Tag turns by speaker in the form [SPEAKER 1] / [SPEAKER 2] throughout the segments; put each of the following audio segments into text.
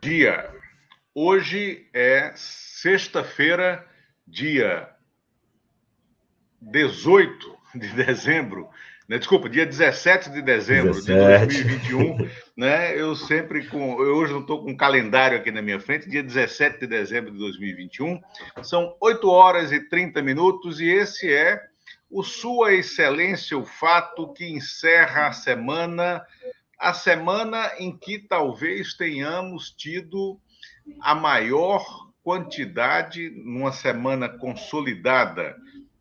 [SPEAKER 1] Dia. Hoje é sexta-feira, dia 18 de dezembro, né? Desculpa, dia 17 de dezembro de
[SPEAKER 2] 17.
[SPEAKER 1] 2021, né? Eu hoje não estou com um calendário aqui na minha frente, dia 17 de dezembro de 2021, são 8 horas e 30 minutos e esse é o Sua Excelência, o fato que encerra a semana em que talvez tenhamos tido a maior quantidade, numa semana consolidada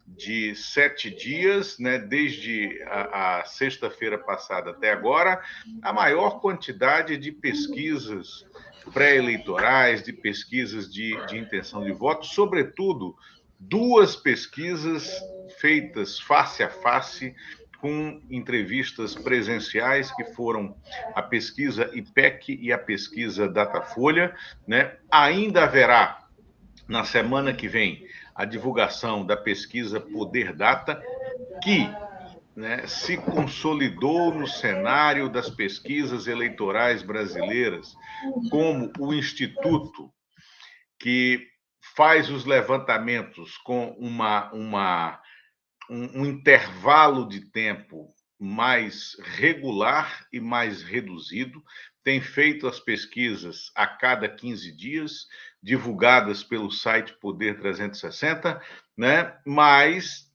[SPEAKER 1] de 7 dias, né, desde a sexta-feira passada até agora, a maior quantidade de pesquisas pré-eleitorais, de pesquisas de intenção de voto, sobretudo duas pesquisas feitas face a face com entrevistas presenciais, que foram a pesquisa IPEC e a pesquisa Datafolha, né? Ainda haverá, na semana que vem, a divulgação da pesquisa Poder Data, que, né, se consolidou no cenário das pesquisas eleitorais brasileiras como o instituto que faz os levantamentos com um intervalo de tempo mais regular e mais reduzido, tem feito as pesquisas a cada 15 dias, divulgadas pelo site Poder 360, né? Mas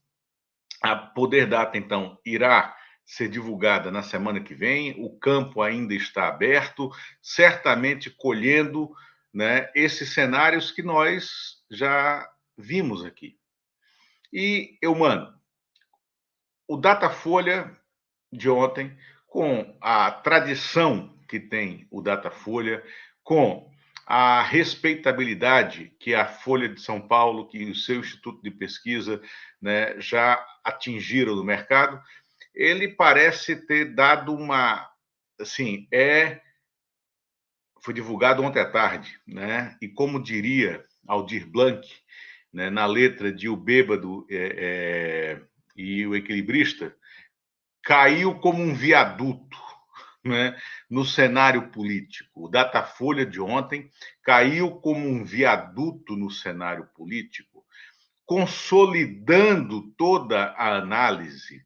[SPEAKER 1] a Poder Data, então, irá ser divulgada na semana que vem, o campo ainda está aberto, certamente colhendo, né, esses cenários que nós já vimos aqui. E, mano, o Datafolha de ontem, com a tradição que tem o Datafolha, com a respeitabilidade que a Folha de São Paulo, que o seu instituto de pesquisa, né, já atingiram no mercado, ele parece ter dado uma, assim, foi divulgado ontem à tarde, né? E como diria Aldir Blanc, né, na letra de O Bêbado e o Equilibrista, caiu como um viaduto, né, no cenário político. O Datafolha de ontem caiu como um viaduto no cenário político, consolidando toda a análise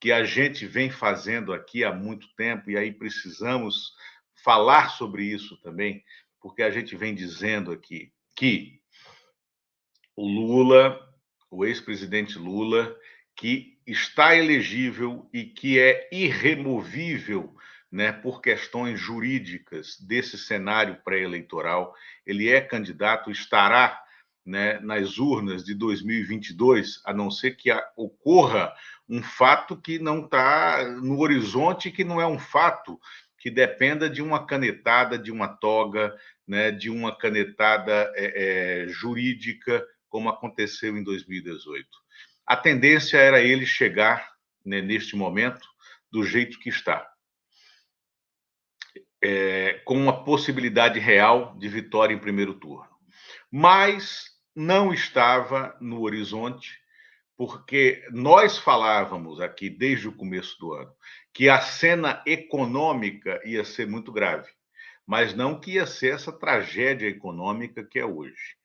[SPEAKER 1] que a gente vem fazendo aqui há muito tempo, e aí precisamos falar sobre isso também, porque a gente vem dizendo aqui que o Lula, o ex-presidente Lula, que está elegível e que é irremovível, né, por questões jurídicas desse cenário pré-eleitoral, ele é candidato, estará, né, nas urnas de 2022, a não ser que ocorra um fato que não está no horizonte, que não é um fato que dependa de uma canetada, de uma toga, né, de uma canetada jurídica, como aconteceu em 2018. A tendência era ele chegar, né, neste momento, do jeito que está, com uma possibilidade real de vitória em primeiro turno. Mas não estava no horizonte, porque nós falávamos aqui desde o começo do ano que a cena econômica ia ser muito grave, mas não que ia ser essa tragédia econômica que é hoje.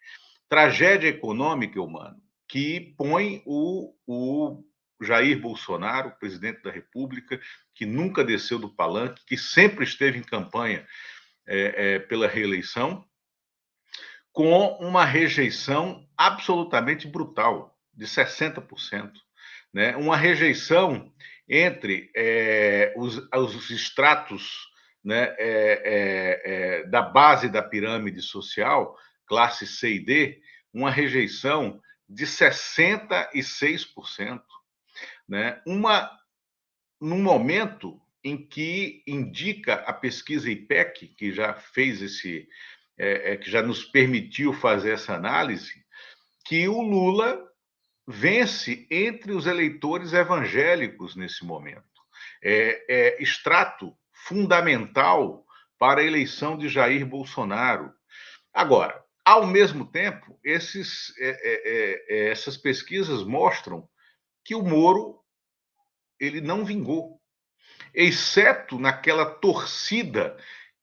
[SPEAKER 1] Tragédia econômica, humano, que põe o Jair Bolsonaro, presidente da República, que nunca desceu do palanque, que sempre esteve em campanha pela reeleição, com uma rejeição absolutamente brutal, de 60%. Né? Uma rejeição entre os estratos, né, da base da pirâmide social, classe C e D, uma rejeição de 66%. Né? Num momento em que indica a pesquisa IPEC, que já fez que já nos permitiu fazer essa análise, que o Lula vence entre os eleitores evangélicos nesse momento. Extrato fundamental para a eleição de Jair Bolsonaro. Agora, ao mesmo tempo, essas pesquisas mostram que o Moro ele não vingou, exceto naquela torcida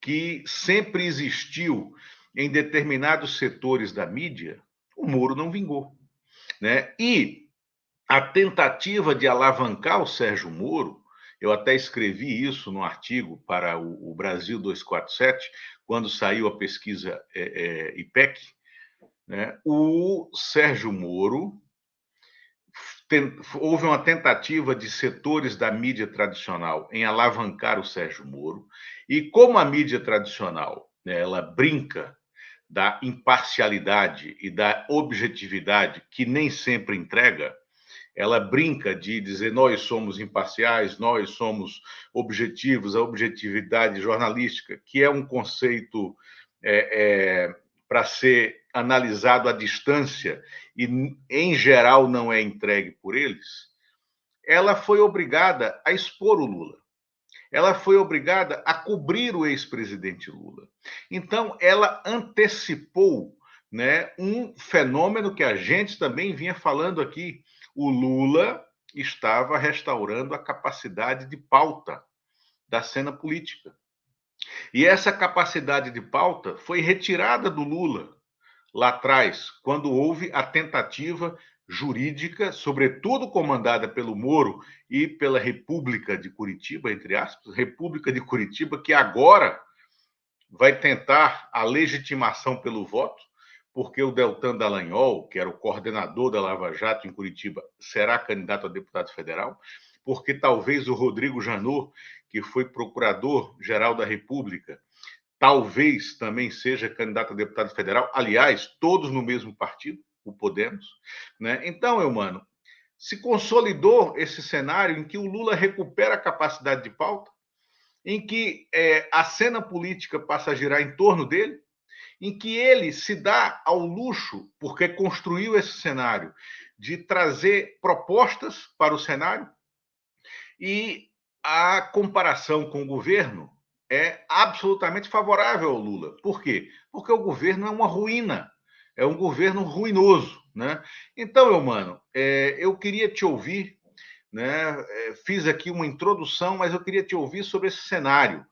[SPEAKER 1] que sempre existiu em determinados setores da mídia, o Moro não vingou, né? E a tentativa de alavancar o Sérgio Moro, eu até escrevi isso no artigo para o Brasil 247, quando saiu a pesquisa IPEC, né? O Sérgio Moro, houve uma tentativa de setores da mídia tradicional em alavancar o Sérgio Moro, e como a mídia tradicional, né, ela brinca da imparcialidade e da objetividade que nem sempre entrega, ela brinca de dizer nós somos imparciais, nós somos objetivos, a objetividade jornalística, que é um conceito para ser analisado à distância e, em geral, não é entregue por eles, ela foi obrigada a expor o Lula. Ela foi obrigada a cobrir o ex-presidente Lula. Então, ela antecipou, né, um fenômeno que a gente também vinha falando aqui. O Lula estava restaurando a capacidade de pauta da cena política. E essa capacidade de pauta foi retirada do Lula lá atrás, quando houve a tentativa jurídica, sobretudo comandada pelo Moro e pela República de Curitiba, entre aspas, República de Curitiba, que agora vai tentar a legitimação pelo voto, porque o Deltan Dallagnol, que era o coordenador da Lava Jato em Curitiba, será candidato a deputado federal, porque talvez o Rodrigo Janot, que foi procurador-geral da República, talvez também seja candidato a deputado federal, aliás, todos no mesmo partido, o Podemos, né? Então, Eumano, se consolidou esse cenário em que o Lula recupera a capacidade de pauta, em que a cena política passa a girar em torno dele, em que ele se dá ao luxo, porque construiu esse cenário, de trazer propostas para o cenário, e a comparação com o governo é absolutamente favorável ao Lula. Por quê? Porque o governo é uma ruína, é um governo ruinoso, né? Então, Eumano, eu queria te ouvir, né? Fiz aqui uma introdução, mas eu queria te ouvir sobre esse cenário,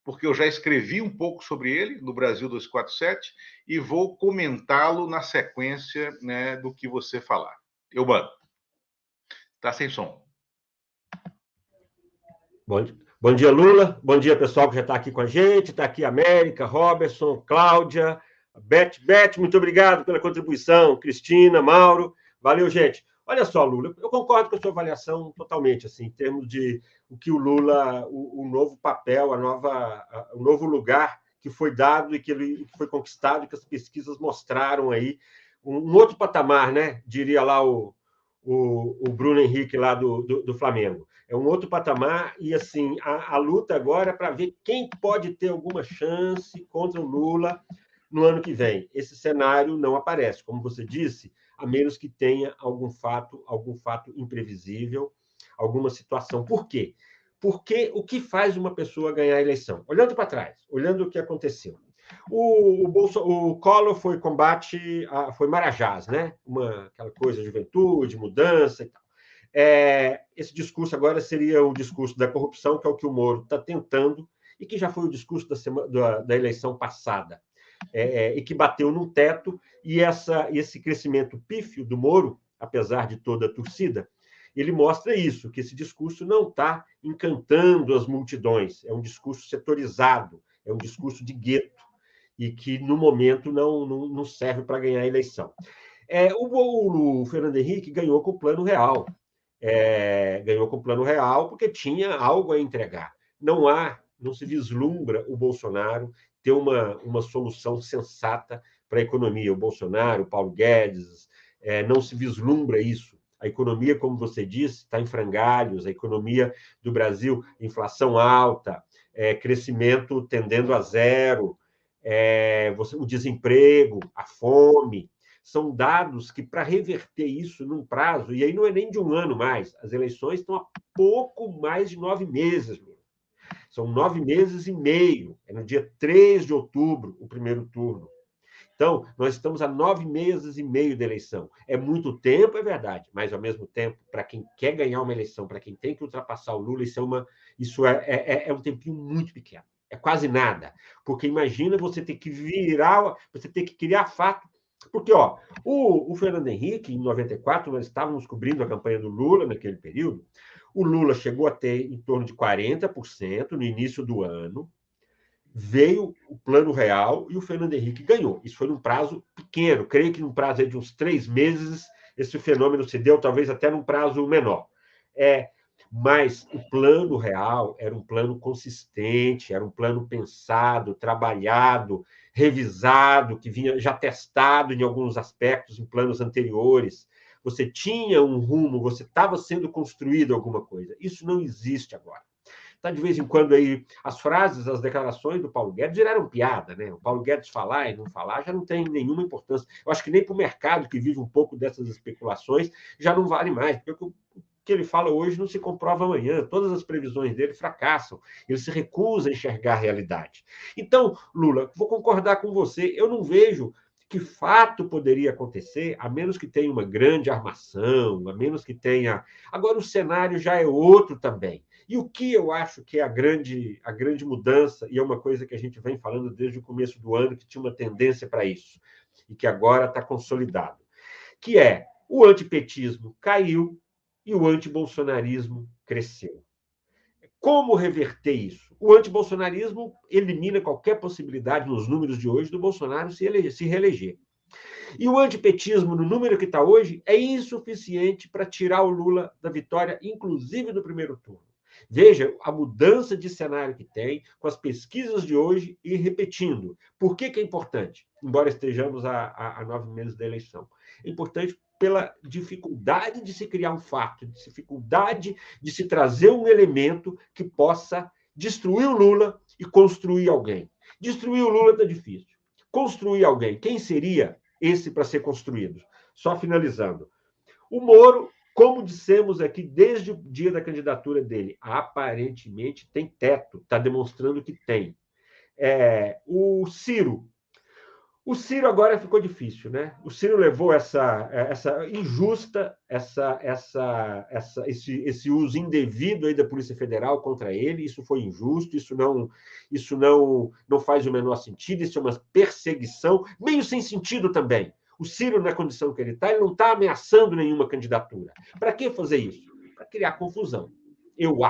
[SPEAKER 1] porque eu já escrevi um pouco sobre ele no Brasil 247 e vou comentá-lo na sequência, né, do que você falar. Eumano, tá sem som.
[SPEAKER 2] Bom dia, Lula. Bom dia, pessoal que já está aqui com a gente. Está aqui a América, Robertson, Cláudia, Beth, muito obrigado pela contribuição. Cristina, Mauro. Valeu, gente. Olha só, Lula, eu concordo com a sua avaliação totalmente, assim, em termos de o que o Lula, o novo papel, o novo lugar que foi dado e que foi conquistado, que as pesquisas mostraram aí, um outro patamar, né? Diria lá o Bruno Henrique lá do Flamengo. É um outro patamar e, assim, a luta agora é para ver quem pode ter alguma chance contra o Lula no ano que vem. Esse cenário não aparece, como você disse, a menos que tenha algum fato imprevisível, alguma situação. Por quê? Porque o que faz uma pessoa ganhar a eleição? Olhando para trás, olhando o que aconteceu. O Collor foi foi Marajás, né? Aquela coisa, juventude, mudança e tal. Esse discurso agora seria o discurso da corrupção, que é o que o Moro está tentando, e que já foi o discurso da eleição passada, e que bateu num teto, e esse crescimento pífio do Moro, apesar de toda a torcida, ele mostra isso, que esse discurso não está encantando as multidões, é um discurso setorizado, é um discurso de gueto, e que, no momento, não serve para ganhar a eleição. O Fernando Henrique ganhou com o Plano Real, ganhou com o Plano Real porque tinha algo a entregar. Não se vislumbra o Bolsonaro ter uma solução sensata para a economia. O Bolsonaro, o Paulo Guedes, não se vislumbra isso. A economia, como você disse, está em frangalhos, a economia do Brasil, inflação alta, crescimento tendendo a zero, o desemprego, a fome. São dados que, para reverter isso num prazo, e aí não é nem de um ano mais, as eleições estão há pouco mais de 9 meses. São 9 meses e meio. É no dia 3 de outubro, o primeiro turno. Então, nós estamos a 9 meses e meio de eleição. É muito tempo, é verdade, mas, ao mesmo tempo, para quem quer ganhar uma eleição, para quem tem que ultrapassar o Lula, isso é um tempinho muito pequeno. É quase nada. Porque imagina você ter que virar, você ter que criar fato. Porque, ó, o Fernando Henrique, em 94, nós estávamos cobrindo a campanha do Lula naquele período. O Lula chegou a ter em torno de 40% no início do ano. Veio o Plano Real e o Fernando Henrique ganhou. Isso foi num prazo pequeno. Creio que num prazo de uns 3 meses esse fenômeno se deu, talvez até num prazo menor. Mas o Plano Real era um plano consistente, era um plano pensado, trabalhado, revisado, que vinha já testado em alguns aspectos em planos anteriores. Você tinha um rumo, você estava sendo construído alguma coisa. Isso não existe agora. Tá, de vez em quando aí as frases, as declarações do Paulo Guedes viraram piada, né? O Paulo Guedes falar e não falar já não tem nenhuma importância. Eu acho que nem para o mercado, que vive um pouco dessas especulações, já não vale mais, porque o que ele fala hoje não se comprova amanhã. Todas as previsões dele fracassam. Ele se recusa a enxergar a realidade. Então, Lula, vou concordar com você. Eu não vejo que fato poderia acontecer, a menos que tenha uma grande armação, a menos que tenha... Agora, o cenário já é outro também. E o que eu acho que é a grande mudança, e é uma coisa que a gente vem falando desde o começo do ano, que tinha uma tendência para isso, e que agora está consolidado, que é o antipetismo caiu e o antibolsonarismo cresceu. Como reverter isso? O antibolsonarismo elimina qualquer possibilidade, nos números de hoje, do Bolsonaro se reeleger. E o antipetismo, no número que está hoje, é insuficiente para tirar o Lula da vitória, inclusive no primeiro turno. Veja a mudança de cenário que tem com as pesquisas de hoje e repetindo. Por que é importante? Embora estejamos a 9 meses da eleição. É importante pela dificuldade de se criar um fato, dificuldade de se trazer um elemento que possa destruir o Lula e construir alguém. Destruir o Lula está difícil. Construir alguém, quem seria esse para ser construído? Só finalizando. O Moro, como dissemos aqui desde o dia da candidatura dele, aparentemente tem teto, está demonstrando que tem. O Ciro agora ficou difícil, né? O Ciro levou essa injusta, esse uso indevido aí da Polícia Federal contra ele. Isso foi injusto, isso não faz o menor sentido, isso é uma perseguição, meio sem sentido também. O Ciro, na condição que ele não está ameaçando nenhuma candidatura. Para que fazer isso? Para criar confusão. Eu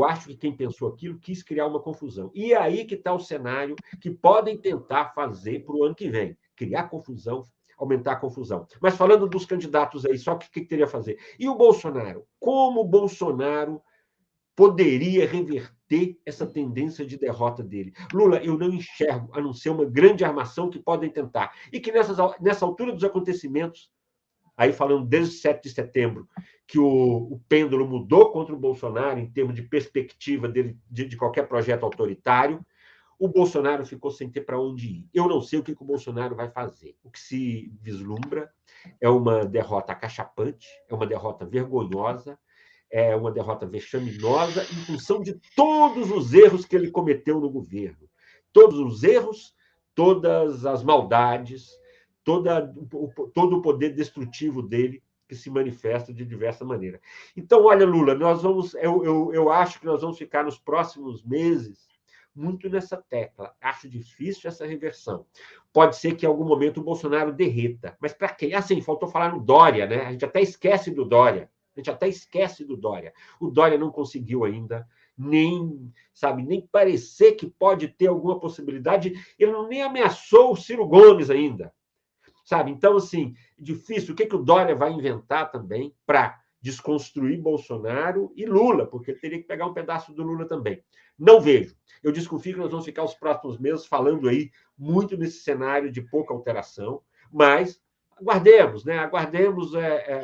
[SPEAKER 2] acho que quem pensou aquilo quis criar uma confusão. E é aí que está o cenário que podem tentar fazer para o ano que vem. Criar confusão, aumentar a confusão. Mas falando dos candidatos aí, só o que teria a fazer? E o Bolsonaro? Como o Bolsonaro poderia reverter essa tendência de derrota dele? Lula, eu não enxergo, a não ser uma grande armação que podem tentar. E que nessa altura dos acontecimentos, aí falando desde 7 de setembro, que o pêndulo mudou contra o Bolsonaro em termos de perspectiva dele, de qualquer projeto autoritário, o Bolsonaro ficou sem ter para onde ir. Eu não sei o que o Bolsonaro vai fazer. O que se vislumbra é uma derrota acachapante, é uma derrota vergonhosa, é uma derrota vexaminosa em função de todos os erros que ele cometeu no governo. Todos os erros, todas as maldades, todo o poder destrutivo dele que se manifesta de diversa maneira. Então, olha, Lula, eu acho que nós vamos ficar nos próximos meses muito nessa tecla. Acho difícil essa reversão. Pode ser que em algum momento o Bolsonaro derreta. Mas para quê? Assim, faltou falar no Dória, né? A gente até esquece do Dória. O Dória não conseguiu ainda nem parecer que pode ter alguma possibilidade. Ele nem ameaçou o Ciro Gomes ainda. Então, assim, difícil. O que o Dória vai inventar também para desconstruir Bolsonaro e Lula? Porque ele teria que pegar um pedaço do Lula também. Não vejo. Eu desconfio que nós vamos ficar os próximos meses falando aí muito nesse cenário de pouca alteração, mas aguardemos, né?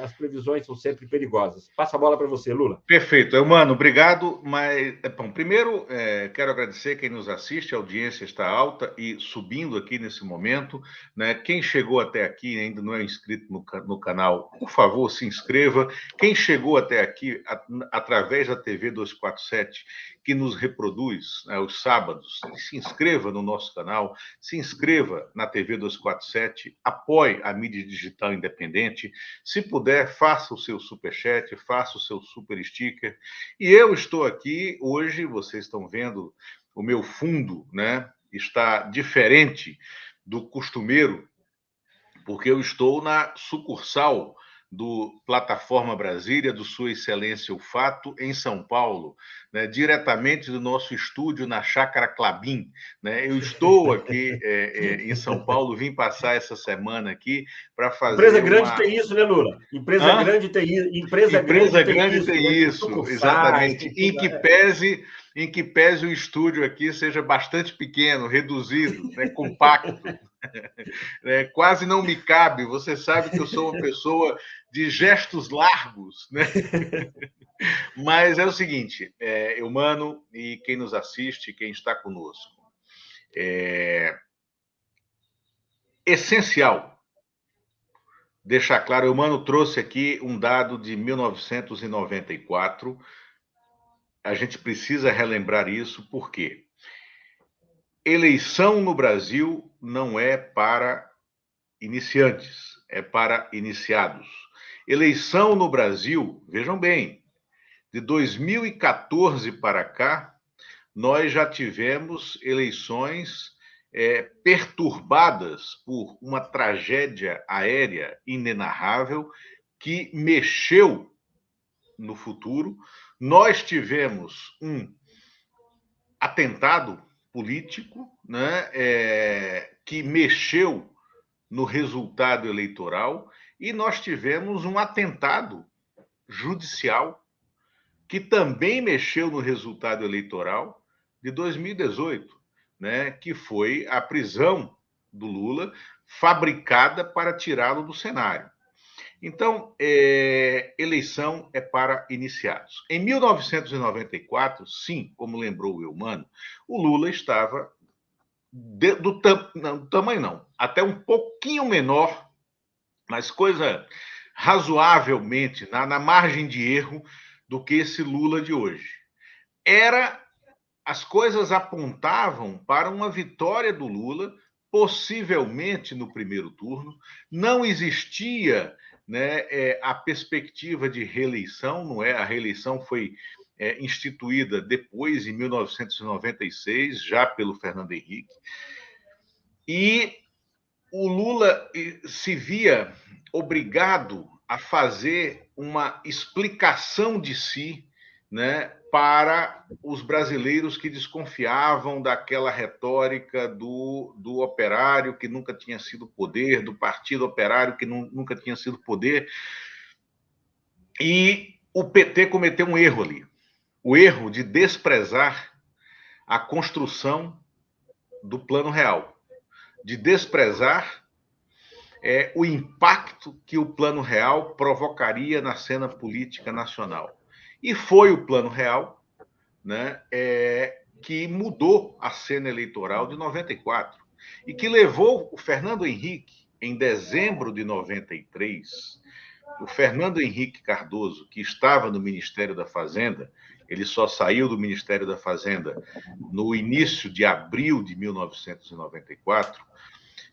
[SPEAKER 2] As previsões são sempre perigosas. Passa a bola para você, Lula.
[SPEAKER 1] Perfeito, Eumano, obrigado. Mas, bom, primeiro, quero agradecer quem nos assiste, a audiência está alta e subindo aqui nesse momento, né? Quem chegou até aqui e ainda não é inscrito no canal, por favor, se inscreva. Quem chegou até aqui através da TV 247, que nos reproduz, né, aos sábados, se inscreva no nosso canal, se inscreva na TV 247, apoie a mídia digital independente. Se puder, faça o seu superchat, faça o seu super sticker. E eu estou aqui hoje, vocês estão vendo o meu fundo, né? Está diferente do costumeiro, porque eu estou na sucursal do Plataforma Brasília, do Sua Excelência o Fato, em São Paulo, né, diretamente do nosso estúdio na Chácara Klabin. Né? Eu estou aqui em São Paulo, vim passar essa semana aqui para fazer
[SPEAKER 2] Empresa grande tem isso, né, Lula? Empresa grande tem isso.
[SPEAKER 1] Empresa grande tem isso, exatamente. Em que pese o estúdio aqui seja bastante pequeno, reduzido, né, compacto. Quase não me cabe. Você sabe que eu sou uma pessoa de gestos largos, né? Mas é o seguinte, Eumano e quem nos assiste, quem está conosco, é essencial deixar claro. Eumano trouxe aqui um dado de 1994. A gente precisa relembrar isso, porque eleição no Brasil não é para iniciantes, é para iniciados. Eleição no Brasil, vejam bem, de 2014 para cá, nós já tivemos eleições perturbadas por uma tragédia aérea inenarrável que mexeu no futuro. Nós tivemos um atentado político, né, que mexeu no resultado eleitoral, e nós tivemos um atentado judicial que também mexeu no resultado eleitoral de 2018, né, que foi a prisão do Lula, fabricada para tirá-lo do cenário. Então, eleição é para iniciados. Em 1994, sim, como lembrou o Eumano, o Lula estava do tamanho não, até um pouquinho menor, mas coisa razoavelmente na margem de erro do que esse Lula de hoje. As coisas apontavam para uma vitória do Lula, possivelmente no primeiro turno. Não existia, né, a perspectiva de reeleição, não é? A reeleição foi instituída depois, em 1996, já pelo Fernando Henrique. E o Lula se via obrigado a fazer uma explicação de si, né, para os brasileiros que desconfiavam daquela retórica do operário que nunca tinha sido poder, do partido operário que nunca tinha sido poder. E o PT cometeu um erro ali, o erro de desprezar a construção do Plano Real, de desprezar o impacto que o Plano Real provocaria na cena política nacional. E foi o Plano Real, né, que mudou a cena eleitoral de 94 e que levou o Fernando Henrique, em dezembro de 93, o Fernando Henrique Cardoso, que estava no Ministério da Fazenda, ele só saiu do Ministério da Fazenda no início de abril de 1994,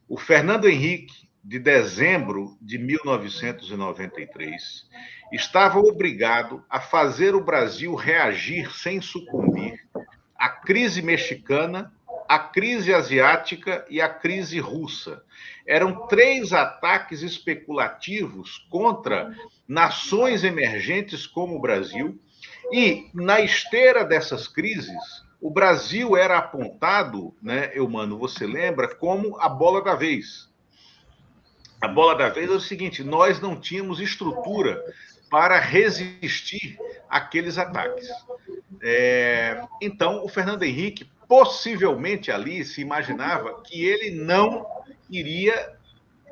[SPEAKER 1] o Fernando Henrique, de dezembro de 1993, estava obrigado a fazer o Brasil reagir sem sucumbir à crise mexicana, à crise asiática e à crise russa. Eram 3 ataques especulativos contra nações emergentes como o Brasil, e na esteira dessas crises, o Brasil era apontado, né, Eumano, você lembra, como a bola da vez. A bola da vez é o seguinte: nós não tínhamos estrutura para resistir àqueles ataques. Então, o Fernando Henrique, possivelmente ali, se imaginava que ele não iria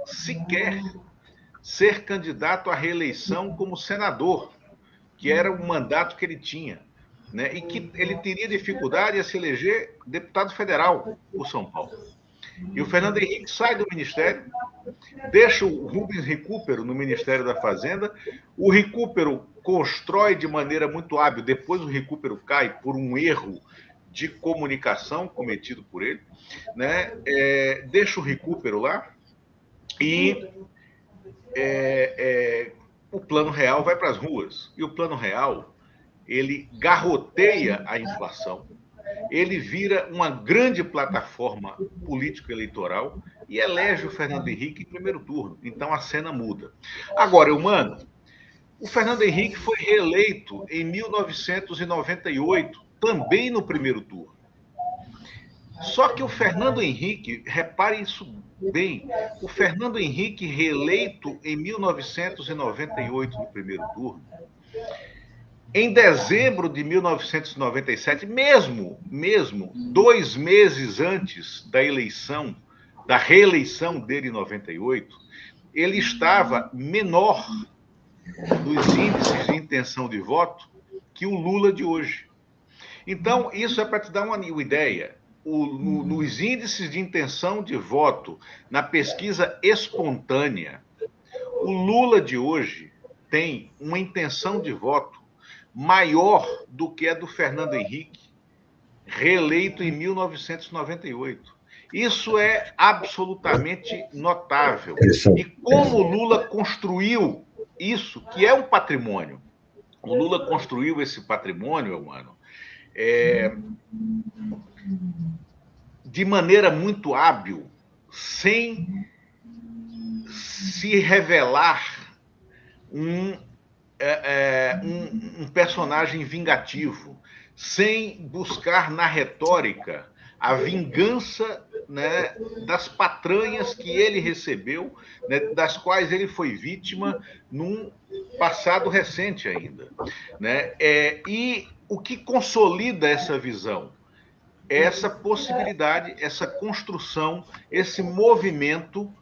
[SPEAKER 1] sequer ser candidato à reeleição como senador, que era o mandato que ele tinha, né? E que ele teria dificuldade a se eleger deputado federal por São Paulo. E o Fernando Henrique sai do ministério, deixa o Rubens Recupero no Ministério da Fazenda. O Recupero constrói de maneira muito hábil, depois o recupero cai por um erro de comunicação cometido por ele, né? Deixa o recupero lá e o Plano Real vai para as ruas. E o Plano Real, ele garroteia a inflação, ele vira uma grande plataforma político-eleitoral e elege o Fernando Henrique em primeiro turno. Então a cena muda. Agora, Eumano, o Fernando Henrique foi reeleito em 1998, também no primeiro turno. Só que o Fernando Henrique, repare isso bem, o Fernando Henrique reeleito em 1998 no primeiro turno, em dezembro de 1997, mesmo 2 meses antes da eleição, da reeleição dele em 98, ele estava menor nos índices de intenção de voto que o Lula de hoje. Então, isso é para te dar uma ideia. Nos índices de intenção de voto, na pesquisa espontânea, o Lula de hoje tem uma intenção de voto maior do que a do Fernando Henrique, reeleito em 1998. Isso é absolutamente notável. E como o Lula construiu isso, que é um patrimônio. O Lula construiu esse patrimônio, mano, de maneira muito hábil, sem se revelar um personagem vingativo, sem buscar na retórica a vingança, né, das patranhas que ele recebeu, né, das quais ele foi vítima num passado recente ainda, né? E o que consolida essa visão? Essa possibilidade, essa construção, esse movimento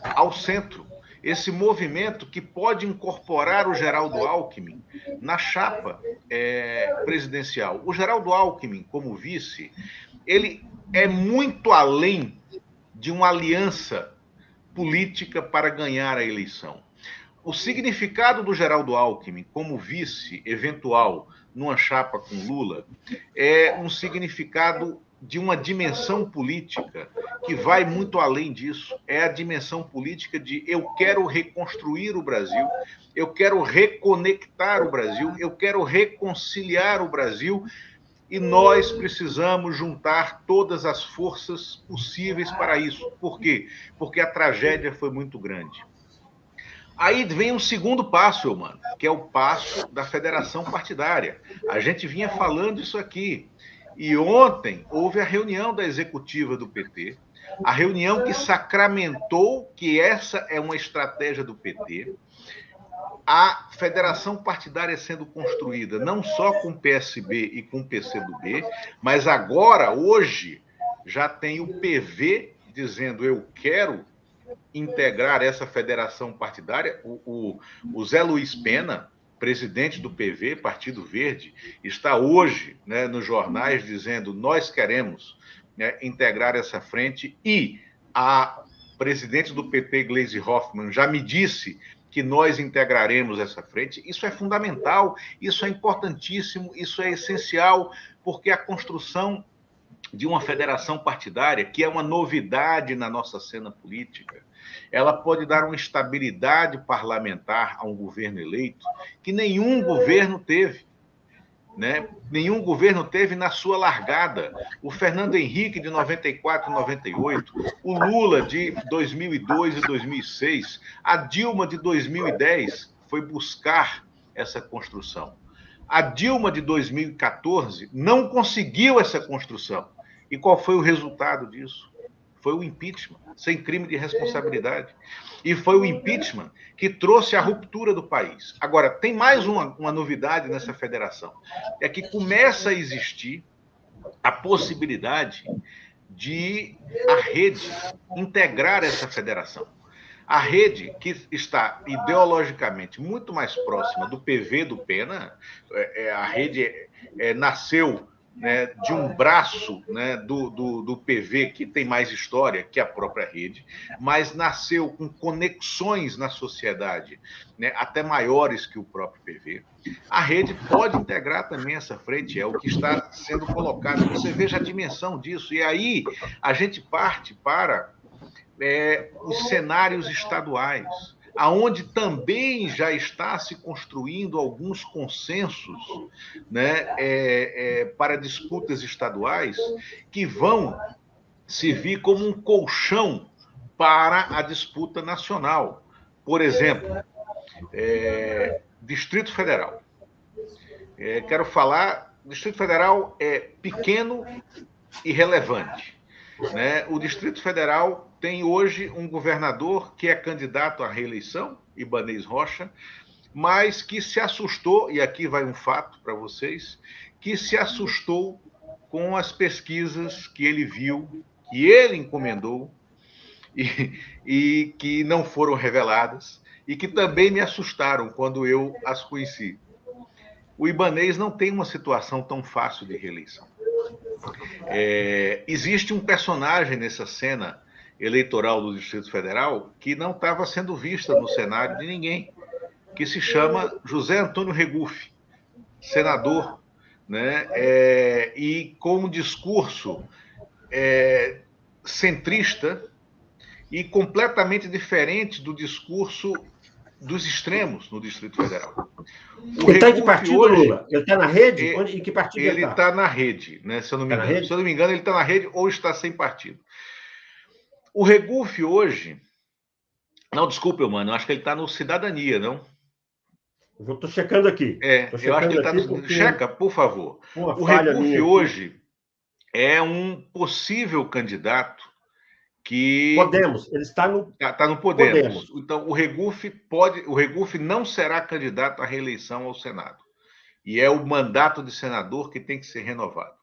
[SPEAKER 1] ao centro. Esse movimento que pode incorporar o Geraldo Alckmin na chapa presidencial. O Geraldo Alckmin, como vice, ele é muito além de uma aliança política para ganhar a eleição. O significado do Geraldo Alckmin como vice eventual numa chapa com Lula é um significado de uma dimensão política que vai muito além disso. É a dimensão política de eu quero reconstruir o Brasil, eu quero reconectar o Brasil, eu quero reconciliar o Brasil, e nós precisamos juntar todas as forças possíveis para isso. Por quê? Porque a tragédia foi muito grande. Aí vem um segundo passo, mano, que é o passo da federação partidária. A gente vinha falando isso aqui. E ontem houve a reunião da executiva do PT, a reunião que sacramentou que essa é uma estratégia do PT, a federação partidária sendo construída não só com o PSB e com o PCdoB, mas agora, hoje, já tem o PV dizendo eu quero integrar essa federação partidária. O Zé Luiz Pena, presidente do PV, Partido Verde, está hoje, né, nos jornais dizendo nós queremos, né, integrar essa frente, e a presidente do PT, Gleisi Hoffmann, já me disse que nós integraremos essa frente. Isso é fundamental, isso é importantíssimo, isso é essencial, porque a construção de uma federação partidária, que é uma novidade na nossa cena política, ela pode dar uma estabilidade parlamentar a um governo eleito que nenhum governo teve, né? Nenhum governo teve na sua largada. O Fernando Henrique de 94 e 98, o Lula de 2002 e 2006, a Dilma de 2010 foi buscar essa construção. A Dilma de 2014 não conseguiu essa construção. E qual foi o resultado disso? Foi o impeachment, sem crime de responsabilidade. E foi o impeachment que trouxe a ruptura do país. Agora, tem mais uma novidade nessa federação. É que começa a existir a possibilidade de a rede integrar essa federação. A rede, que está ideologicamente muito mais próxima do PV do Pena, a rede nasceu né, de um braço, né, do PV que tem mais história que a própria rede, mas nasceu com conexões na sociedade, né, até maiores que o próprio PV. A rede pode integrar também essa frente, é o que está sendo colocado. Você veja a dimensão disso. E aí a gente parte para os cenários estaduais, aonde também já está se construindo alguns consensos, né, para disputas estaduais que vão servir como um colchão para a disputa nacional. Por exemplo, Distrito Federal. Quero falar, o Distrito Federal é pequeno e relevante, né? O Distrito Federal tem hoje um governador que é candidato à reeleição, Ibanez Rocha, mas que se assustou, e aqui vai um fato para vocês, que se assustou com as pesquisas que ele viu, que ele encomendou, e que não foram reveladas, e que também me assustaram quando eu as conheci. O Ibanez não tem uma situação tão fácil de reeleição. Existe um personagem nessa cena eleitoral do Distrito Federal que não estava sendo vista no cenário de ninguém, que se chama José Antônio Regufe, senador, né? E com um discurso centrista e completamente diferente do discurso dos extremos no Distrito Federal.
[SPEAKER 2] Ele está em que partido, hoje, Lula? Ele está na rede? Em que partido
[SPEAKER 1] ele está? Na rede, né? Se eu não me engano. Se eu não me engano, ele está na rede ou está sem partido. O Regufe hoje... Não, desculpe, mano, acho que ele está no Cidadania, não?
[SPEAKER 2] Eu estou checando aqui.
[SPEAKER 1] Eu acho que ele está no... Porque... Checa, por favor. O Regufe hoje é um possível candidato que...
[SPEAKER 2] Podemos, ele está no...
[SPEAKER 1] Está no Podemos. Então, o Regufe não será candidato à reeleição ao Senado. E é o mandato de senador que tem que ser renovado.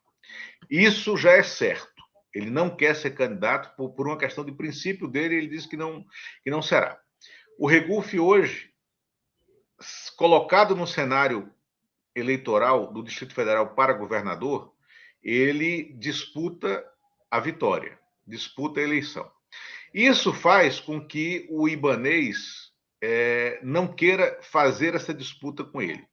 [SPEAKER 1] Isso já é certo. Ele não quer ser candidato por uma questão de princípio dele, ele disse que não será. O Regufe hoje, colocado no cenário eleitoral do Distrito Federal para governador, ele disputa a vitória, disputa a eleição. Isso faz com que o Ibanez não queira fazer essa disputa com ele.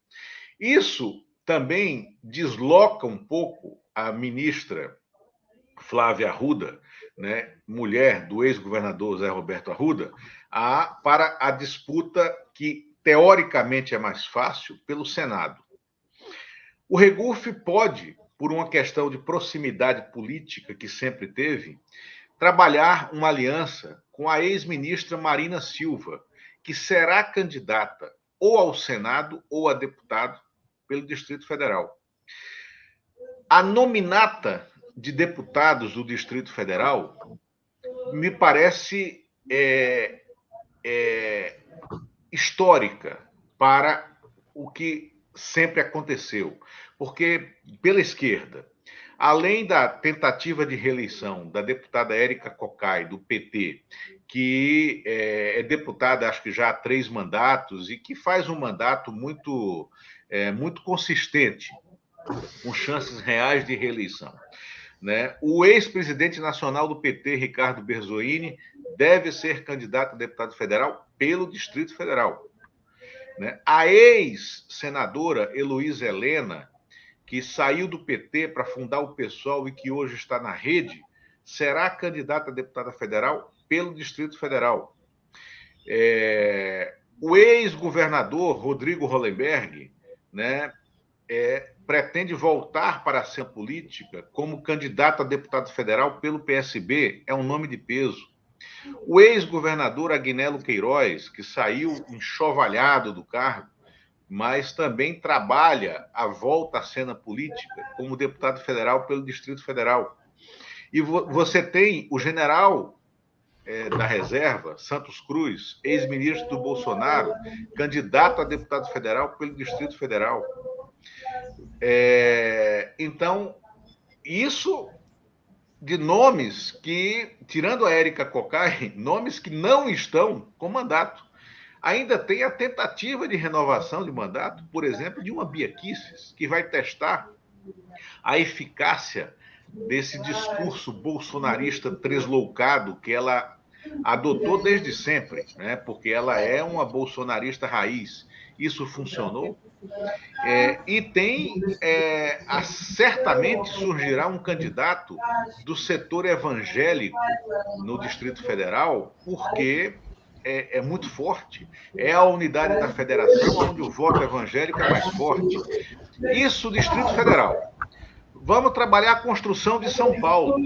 [SPEAKER 1] Isso também desloca um pouco a ministra Flávia Arruda, né, mulher do ex-governador Zé Roberto Arruda, para a disputa que, teoricamente, é mais fácil pelo Senado. O Regufe pode, por uma questão de proximidade política que sempre teve, trabalhar uma aliança com a ex-ministra Marina Silva, que será candidata ou ao Senado ou a deputado pelo Distrito Federal. A nominata de deputados do Distrito Federal me parece histórica para o que sempre aconteceu. Porque, pela esquerda, além da tentativa de reeleição da deputada Érica Cocai, do PT, que é deputada, acho que já há 3 mandatos, e que faz um mandato muito consistente, com chances reais de reeleição, né? O ex-presidente nacional do PT, Ricardo Berzoini, deve ser candidato a deputado federal pelo Distrito Federal, né? A ex-senadora Heloísa Helena, que saiu do PT para fundar o PSOL e que hoje está na rede, será candidata a deputada federal pelo Distrito Federal. O ex-governador Rodrigo Hollenberg, né, pretende voltar para a cena política como candidato a deputado federal pelo PSB, é um nome de peso. O ex-governador Agnello Queiroz, que saiu enxovalhado do cargo, mas também trabalha a volta à cena política como deputado federal pelo Distrito Federal. E você tem o general da reserva, Santos Cruz, ex-ministro do Bolsonaro, candidato a deputado federal pelo Distrito Federal. Então, isso de nomes que, tirando a Érica Cocai, nomes que não estão com mandato. Ainda tem a tentativa de renovação de mandato, por exemplo, de uma Bia Kicis, que vai testar a eficácia desse discurso bolsonarista tresloucado que ela adotou desde sempre, né? Porque ela é uma bolsonarista raiz. Isso funcionou. Certamente surgirá um candidato do setor evangélico no Distrito Federal, porque é muito forte. É a unidade da federação onde o voto evangélico é mais forte. Isso, Distrito Federal. Vamos trabalhar a construção de São Paulo,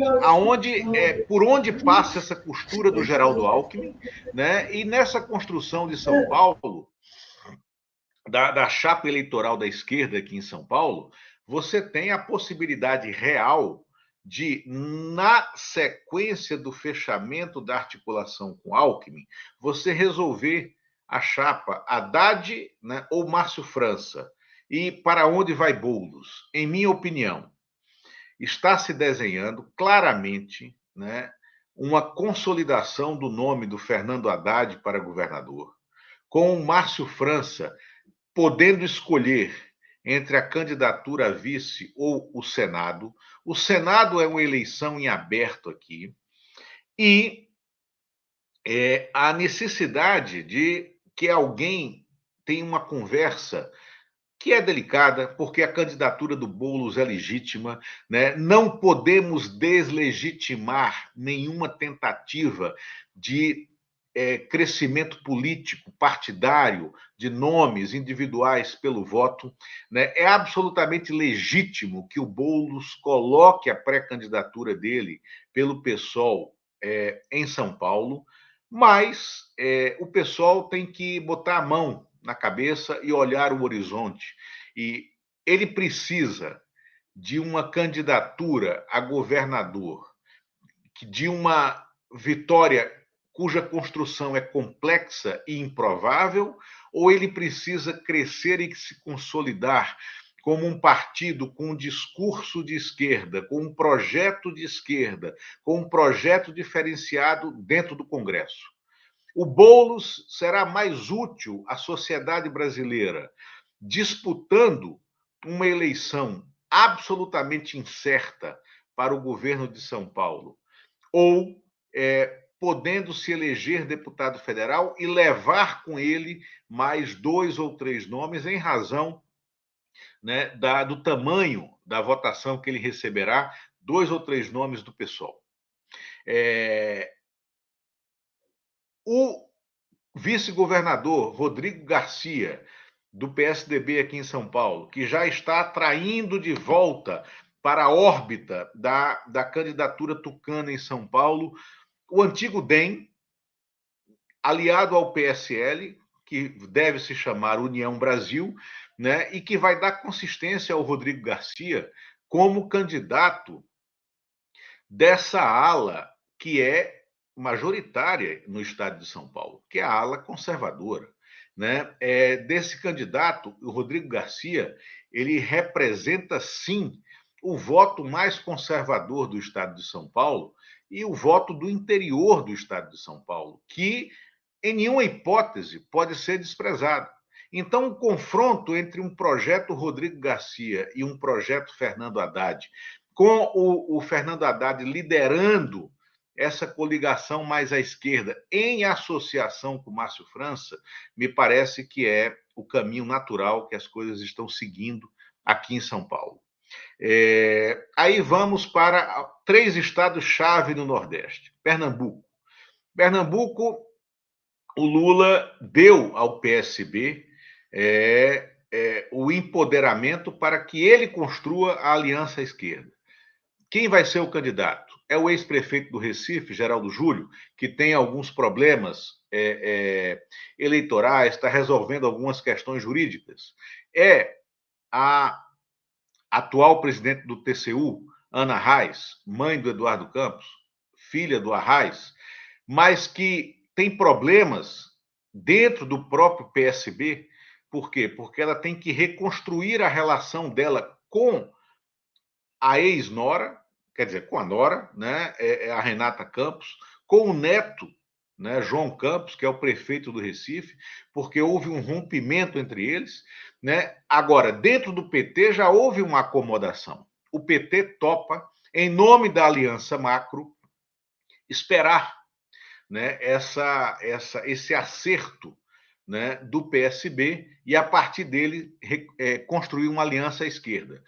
[SPEAKER 1] por onde passa essa costura do Geraldo Alckmin, né? E nessa construção de São Paulo, da chapa eleitoral da esquerda aqui em São Paulo, você tem a possibilidade real de, na sequência do fechamento da articulação com Alckmin, você resolver a chapa Haddad, né, ou Márcio França. E para onde vai Boulos? Em minha opinião, está se desenhando claramente, né, uma consolidação do nome do Fernando Haddad para governador, com o Márcio França podendo escolher entre a candidatura a vice ou o Senado. O Senado é uma eleição em aberto aqui, e a necessidade de que alguém tenha uma conversa que é delicada, porque a candidatura do Boulos é legítima, né? Não podemos deslegitimar nenhuma tentativa de crescimento político, partidário, de nomes individuais pelo voto, né? É absolutamente legítimo que o Boulos coloque a pré-candidatura dele pelo PSOL em São Paulo, mas o PSOL tem que botar a mão na cabeça e olhar o horizonte. E ele precisa de uma candidatura a governador, de uma vitória cuja construção é complexa e improvável, ou ele precisa crescer e se consolidar como um partido com um discurso de esquerda, com um projeto de esquerda, com um projeto diferenciado dentro do Congresso? O Boulos será mais útil à sociedade brasileira disputando uma eleição absolutamente incerta para o governo de São Paulo, ou podendo se eleger deputado federal e levar com ele mais 2 ou 3 nomes em razão, né, do tamanho da votação que ele receberá, 2 ou 3 nomes do PSOL. O vice-governador Rodrigo Garcia, do PSDB aqui em São Paulo, que já está atraindo de volta para a órbita da candidatura tucana em São Paulo o antigo DEM, aliado ao PSL, que deve se chamar União Brasil, né, e que vai dar consistência ao Rodrigo Garcia como candidato dessa ala que é majoritária no estado de São Paulo, que é a ala conservadora, né? Desse candidato, o Rodrigo Garcia, ele representa, sim, o voto mais conservador do estado de São Paulo e o voto do interior do estado de São Paulo, que, em nenhuma hipótese, pode ser desprezado. Então, o confronto entre um projeto Rodrigo Garcia e um projeto Fernando Haddad, com o Fernando Haddad liderando essa coligação mais à esquerda, em associação com Márcio França, me parece que é o caminho natural que as coisas estão seguindo aqui em São Paulo. Aí vamos para 3 estados-chave no Nordeste. Pernambuco. Pernambuco, o Lula deu ao PSB o empoderamento para que ele construa a aliança à esquerda. Quem vai ser o candidato? É o ex-prefeito do Recife, Geraldo Júlio, que tem alguns problemas eleitorais, está resolvendo algumas questões jurídicas. É a atual presidente do TCU, Ana Reis, mãe do Eduardo Campos, filha do Arraes, mas que tem problemas dentro do próprio PSB. Por quê? Porque ela tem que reconstruir a relação dela com a ex-nora, quer dizer, com a nora, né, a Renata Campos, com o neto, né, João Campos, que é o prefeito do Recife, porque houve um rompimento entre eles, né? Agora, dentro do PT já houve uma acomodação. O PT topa, em nome da Aliança Macro, esperar, né, esse acerto, né, do PSB e, a partir dele, construir uma aliança à esquerda.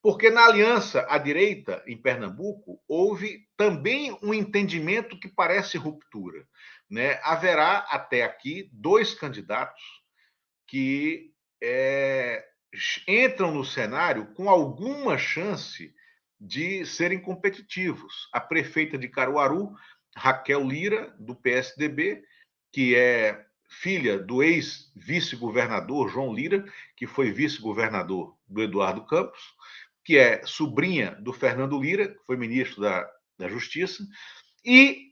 [SPEAKER 1] Porque na aliança à direita, em Pernambuco, houve também um entendimento que parece ruptura, né? Haverá, até aqui, 2 candidatos que entram no cenário com alguma chance de serem competitivos. A prefeita de Caruaru, Raquel Lira, do PSDB, que é filha do ex-vice-governador João Lira, que foi vice-governador do Eduardo Campos, que é sobrinha do Fernando Lira, que foi ministro da Justiça, e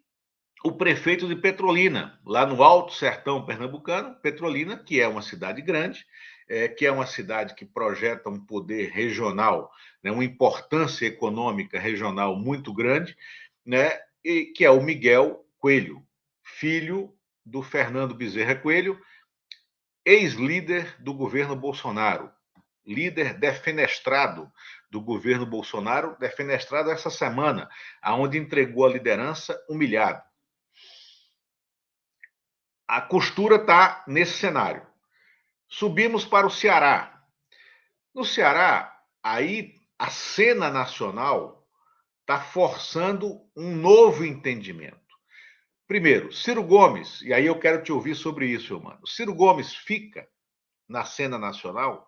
[SPEAKER 1] o prefeito de Petrolina, lá no Alto Sertão Pernambucano, Petrolina, que é uma cidade grande, que é uma cidade que projeta um poder regional, né, uma importância econômica regional muito grande, né, e que é o Miguel Coelho, filho do Fernando Bezerra Coelho, ex-líder do governo Bolsonaro, líder defenestrado do governo Bolsonaro, defenestrado essa semana, aonde entregou a liderança humilhado. A costura está nesse cenário. Subimos para o Ceará. No Ceará, aí a cena nacional está forçando um novo entendimento. Primeiro, Ciro Gomes, e aí eu quero te ouvir sobre isso, mano. Ciro Gomes fica na cena nacional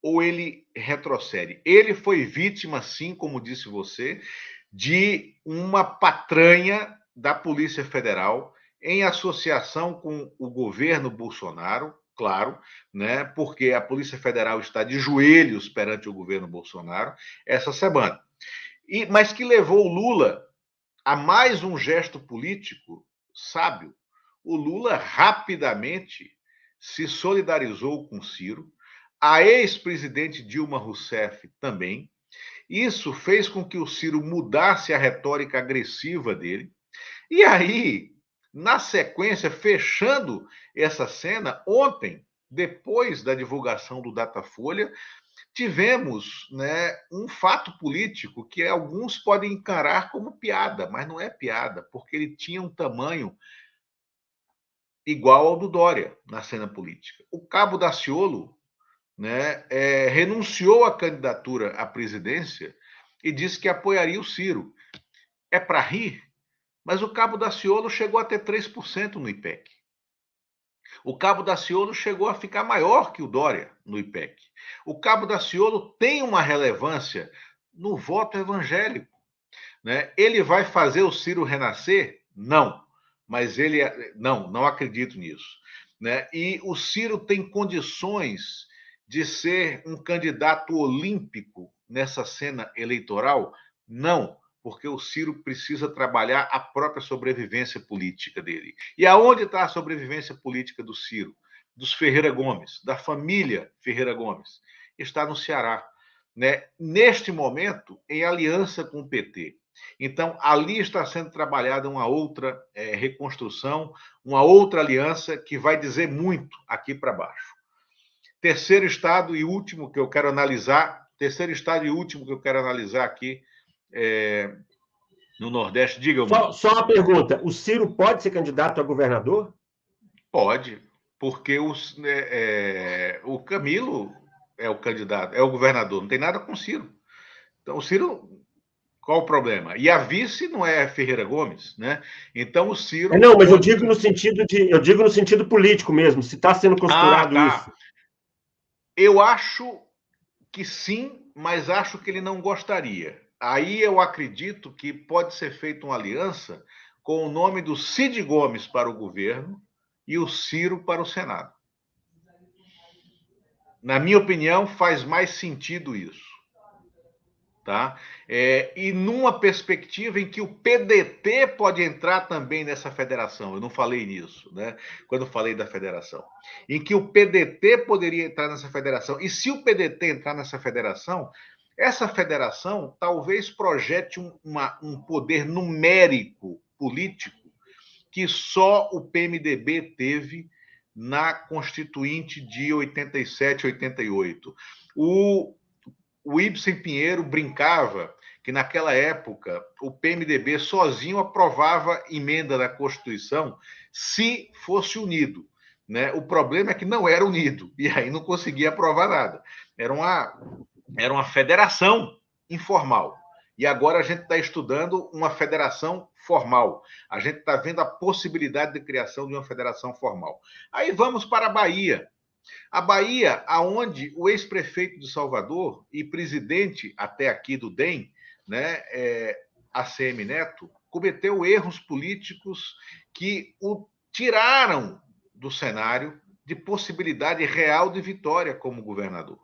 [SPEAKER 1] ou ele retrocede? Ele foi vítima, sim, como disse você, de uma patranha da Polícia Federal em associação com o governo Bolsonaro, claro, né? Porque a Polícia Federal está de joelhos perante o governo Bolsonaro essa semana. Mas que levou o Lula a mais um gesto político sábio. O Lula rapidamente se solidarizou com Ciro, a ex-presidente Dilma Rousseff também. Isso fez com que o Ciro mudasse a retórica agressiva dele. E aí, na sequência, fechando essa cena, ontem, depois da divulgação do Datafolha, tivemos, né, um fato político que alguns podem encarar como piada, mas não é piada, porque ele tinha um tamanho igual ao do Dória na cena política. O Cabo Daciolo, né, renunciou à candidatura à presidência e disse que apoiaria o Ciro. É para rir, mas o Cabo Daciolo chegou a ter 3% no IPEC. O Cabo Daciolo chegou a ficar maior que o Dória no IPEC. O Cabo Daciolo tem uma relevância no voto evangélico, né? Ele vai fazer o Ciro renascer? Não, mas ele não acredito nisso, né? E o Ciro tem condições de ser um candidato olímpico nessa cena eleitoral? Não, porque o Ciro precisa trabalhar a própria sobrevivência política dele. E aonde está a sobrevivência política do Ciro? Dos Ferreira Gomes, da família Ferreira Gomes? Está no Ceará, né? Neste momento, em aliança com o PT. Então, ali está sendo trabalhada uma outra reconstrução, uma outra aliança que vai dizer muito aqui para baixo. Terceiro estado e último que eu quero analisar aqui no Nordeste. Diga, mano.
[SPEAKER 2] Só uma pergunta: o Ciro pode ser candidato a governador?
[SPEAKER 1] Pode, porque o Camilo é o candidato, é o governador, não tem nada com o Ciro. Então, o Ciro, qual o problema? E a vice não é Ferreira Gomes, né? Então, o Ciro...
[SPEAKER 2] Não, mas eu digo no sentido político mesmo, se está sendo costurado isso.
[SPEAKER 1] Eu acho que sim, mas acho que ele não gostaria. Aí eu acredito que pode ser feita uma aliança com o nome do Cid Gomes para o governo e o Ciro para o Senado. Na minha opinião, faz mais sentido isso. Tá? E numa perspectiva em que o PDT pode entrar também nessa federação. Eu não falei nisso, né? Quando falei da federação. Em que o PDT poderia entrar nessa federação. E se o PDT entrar nessa federação, essa federação talvez projete um poder numérico político que só o PMDB teve na Constituinte de 87, 88. O Ibsen Pinheiro brincava que, naquela época, o PMDB sozinho aprovava emenda da Constituição se fosse unido. Né? O problema é que não era unido, e aí não conseguia aprovar nada. Era uma federação informal. E agora a gente está estudando uma federação formal. A gente está vendo a possibilidade de criação de uma federação formal. Aí vamos para a Bahia. A Bahia, aonde o ex-prefeito de Salvador e presidente até aqui do DEM, né, ACM Neto, cometeu erros políticos que o tiraram do cenário de possibilidade real de vitória como governador.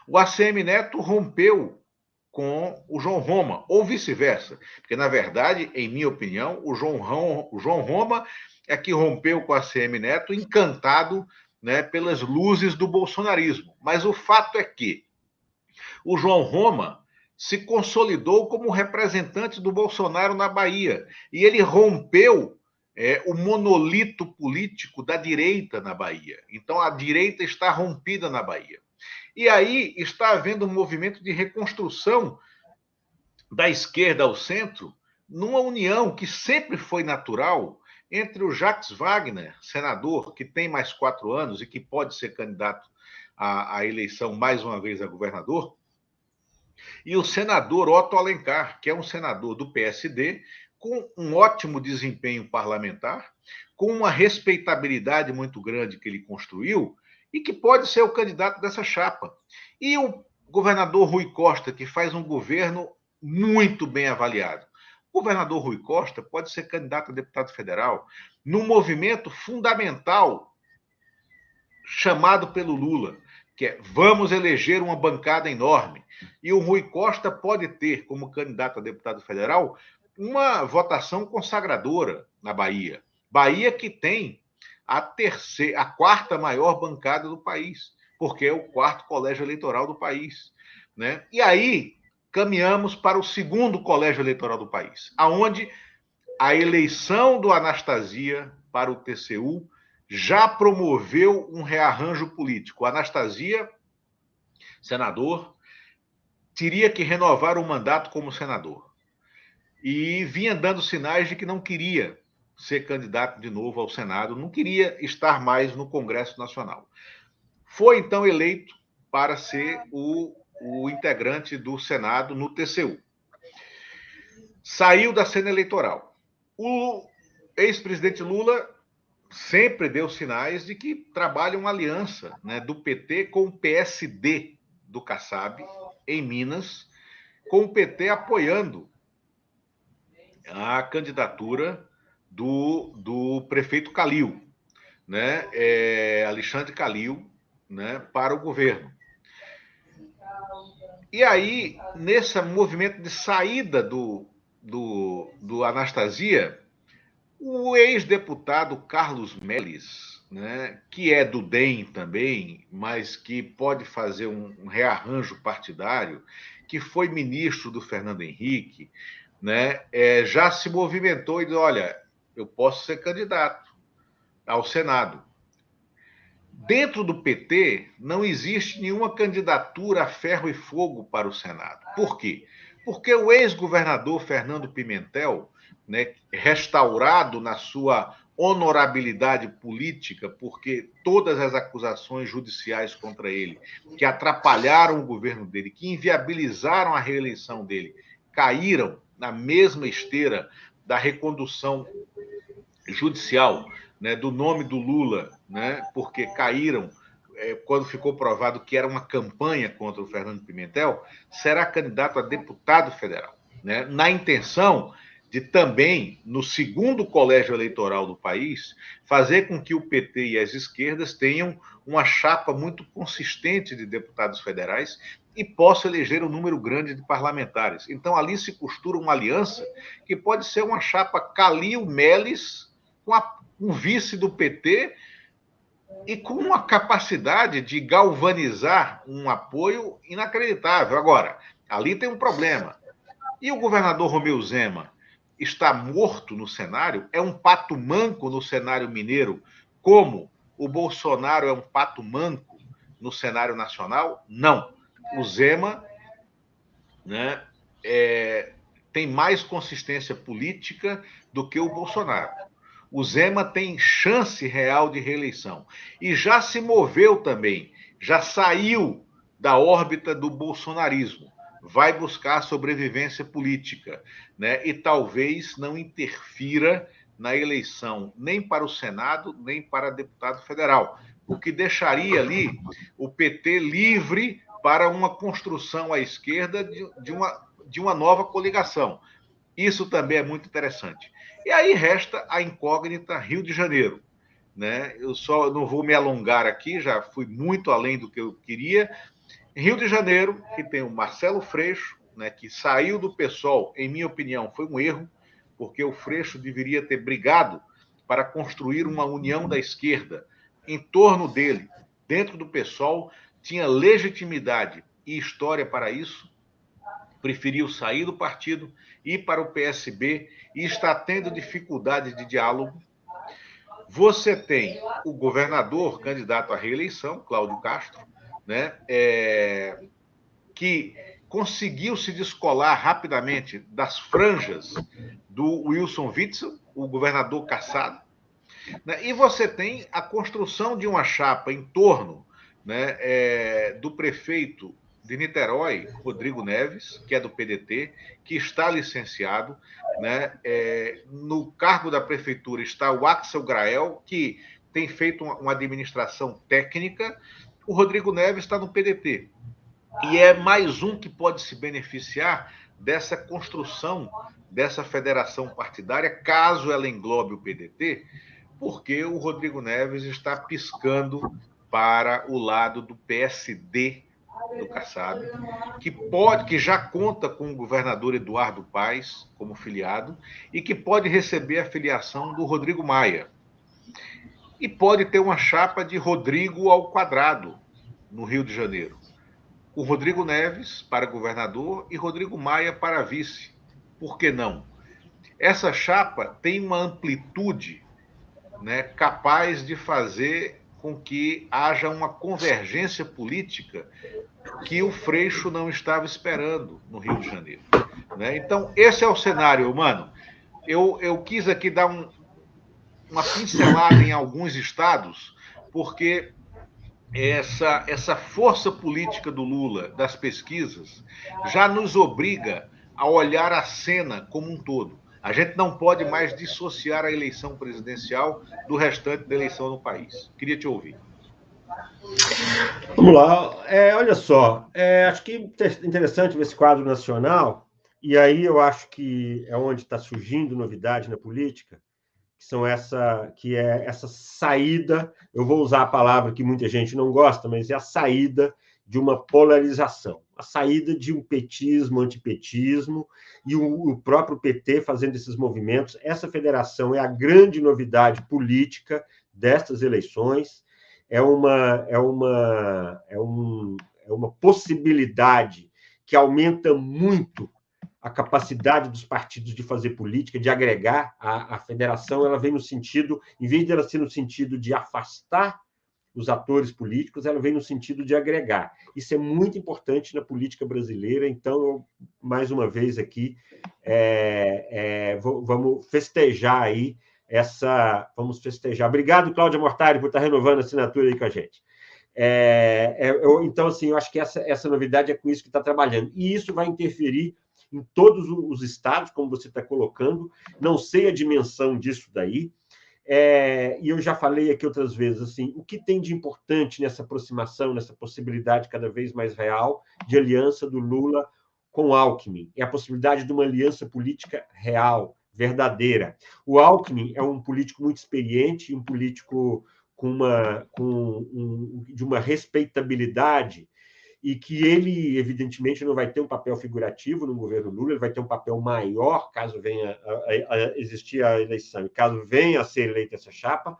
[SPEAKER 1] O ACM Neto rompeu com o João Roma, ou vice-versa, porque, na verdade, em minha opinião, o João Roma é que rompeu com o ACM Neto, encantado, né, pelas luzes do bolsonarismo. Mas o fato é que o João Roma se consolidou como representante do Bolsonaro na Bahia, e ele rompeu o monolito político da direita na Bahia. Então, a direita está rompida na Bahia. E aí está havendo um movimento de reconstrução da esquerda ao centro, numa união que sempre foi natural entre o Jacques Wagner, senador, que tem mais 4 anos e que pode ser candidato à eleição mais uma vez a governador, e o senador Otto Alencar, que é um senador do PSD, com um ótimo desempenho parlamentar, com uma respeitabilidade muito grande que ele construiu, e que pode ser o candidato dessa chapa. E o governador Rui Costa, que faz um governo muito bem avaliado. O governador Rui Costa pode ser candidato a deputado federal num movimento fundamental chamado pelo Lula, que é: vamos eleger uma bancada enorme. E o Rui Costa pode ter como candidato a deputado federal uma votação consagradora na Bahia. Bahia que tem a 4ª maior bancada do país, porque é o 4º colégio eleitoral do país, né? E aí caminhamos para o 2º colégio eleitoral do país, aonde a eleição do Anastasia para o TCU já promoveu um rearranjo político. O Anastasia, senador, teria que renovar o mandato como senador e vinha dando sinais de que não queria ser candidato de novo ao Senado, não queria estar mais no Congresso Nacional. Foi, então, eleito para ser o integrante do Senado no TCU. Saiu da cena eleitoral. O ex-presidente Lula sempre deu sinais de que trabalha uma aliança, né, do PT com o PSD do Kassab, em Minas, com o PT apoiando a candidatura do prefeito Calil, né, Alexandre Calil, né, para o governo. E aí, nesse movimento de saída do Anastasia, o ex-deputado Carlos Melles, né, que é do DEM também, mas que pode fazer um rearranjo partidário, que foi ministro do Fernando Henrique, né, já se movimentou e disse: olha, eu posso ser candidato ao Senado. Dentro do PT, não existe nenhuma candidatura a ferro e fogo para o Senado. Por quê? Porque o ex-governador Fernando Pimentel, né, restaurado na sua honorabilidade política, porque todas as acusações judiciais contra ele, que atrapalharam o governo dele, que inviabilizaram a reeleição dele, caíram na mesma esteira da recondução judicial, né, do nome do Lula, né, porque caíram quando ficou provado que era uma campanha contra o Fernando Pimentel, será candidato a deputado federal, né, na intenção de também, no 2º colégio eleitoral do país, fazer com que o PT e as esquerdas tenham uma chapa muito consistente de deputados federais e possa eleger um número grande de parlamentares. Então, ali se costura uma aliança que pode ser uma chapa Calil Melles com um vice do PT e com uma capacidade de galvanizar um apoio inacreditável. Agora, ali tem um problema. E o governador Romeu Zema, está morto no cenário, é um pato manco no cenário mineiro, como o Bolsonaro é um pato manco no cenário nacional? Não. O Zema, né, tem mais consistência política do que o Bolsonaro. O Zema tem chance real de reeleição. E já se moveu também, já saiu da órbita do bolsonarismo. Vai buscar sobrevivência política, né? E talvez não interfira na eleição, nem para o Senado, nem para deputado federal, o que deixaria ali o PT livre para uma construção à esquerda de uma nova coligação. Isso também é muito interessante. E aí resta a incógnita Rio de Janeiro. Né? Eu só não vou me alongar aqui, já fui muito além do que eu queria. Rio de Janeiro, que tem o Marcelo Freixo, né, que saiu do PSOL, em minha opinião, foi um erro, porque o Freixo deveria ter brigado para construir uma união da esquerda em torno dele, dentro do PSOL, tinha legitimidade e história para isso, preferiu sair do partido, ir para o PSB e está tendo dificuldade de diálogo. Você tem o governador candidato à reeleição, Cláudio Castro, né, que conseguiu se descolar rapidamente das franjas do Wilson Witzel, o governador cassado, né, e você tem a construção de uma chapa em torno, né, do prefeito de Niterói, Rodrigo Neves, que é do PDT, que está licenciado, né, no cargo da prefeitura está o Axel Grael, que tem feito uma administração técnica. O Rodrigo Neves está no PDT. E é mais um que pode se beneficiar dessa construção dessa federação partidária, caso ela englobe o PDT, porque o Rodrigo Neves está piscando para o lado do PSD do Kassab, que já conta com o governador Eduardo Paes como filiado e que pode receber a filiação do Rodrigo Maia. E pode ter uma chapa de Rodrigo ao quadrado no Rio de Janeiro. O Rodrigo Neves para governador e Rodrigo Maia para vice. Por que não? Essa chapa tem uma amplitude, né, capaz de fazer com que haja uma convergência política que o Freixo não estava esperando no Rio de Janeiro. Né? Então, esse é o cenário, mano. Eu quis aqui dar uma pincelada em alguns estados, porque essa força política do Lula, das pesquisas, já nos obriga a olhar a cena como um todo. A gente não pode mais dissociar a eleição presidencial do restante da eleição no país. Queria te ouvir.
[SPEAKER 2] Vamos lá. Olha só, acho que é interessante ver esse quadro nacional, e aí eu acho que é onde está surgindo novidade na política, que é essa saída, eu vou usar a palavra que muita gente não gosta, mas é a saída de uma polarização, a saída de um petismo, antipetismo, e o próprio PT fazendo esses movimentos. Essa federação é a grande novidade política destas eleições, é uma possibilidade que aumenta muito a capacidade dos partidos de fazer política, de agregar. A federação, ela vem no sentido, em vez de ela ser no sentido de afastar os atores políticos, ela vem no sentido de agregar. Isso é muito importante na política brasileira, então, eu, mais uma vez aqui, vamos festejar aí vamos festejar. Obrigado, Cláudia Mortari, por estar renovando a assinatura aí com a gente. Então, assim, eu acho que essa novidade é com isso que está trabalhando. E isso vai interferir em todos os estados, como você está colocando. Não sei a dimensão disso daí. E eu já falei aqui outras vezes, assim, o que tem de importante nessa aproximação, nessa possibilidade cada vez mais real de aliança do Lula com o Alckmin? É a possibilidade de uma aliança política real, verdadeira. O Alckmin é um político muito experiente, um político de uma respeitabilidade, e que ele, evidentemente, não vai ter um papel figurativo no governo Lula, ele vai ter um papel maior, caso venha a existir a eleição, e caso venha a ser eleita essa chapa,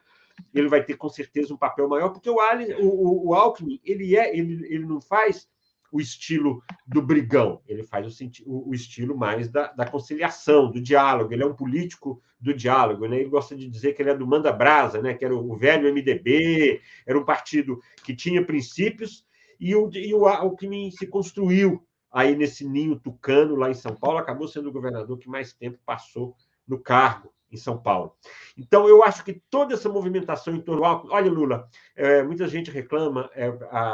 [SPEAKER 2] ele vai ter, com certeza, um papel maior, porque o Alckmin, ele não faz o estilo do brigão, ele faz o estilo mais da conciliação, do diálogo. Ele é um político do diálogo, né? Ele gosta de dizer que ele é do manda-brasa, né? Que era o velho MDB, era um partido que tinha princípios, e o Alckmin se construiu aí nesse ninho tucano lá em São Paulo, acabou sendo o governador que mais tempo passou no cargo em São Paulo. Então, eu acho que toda essa movimentação em torno do Alckmin... Olha, Lula, muita gente reclama,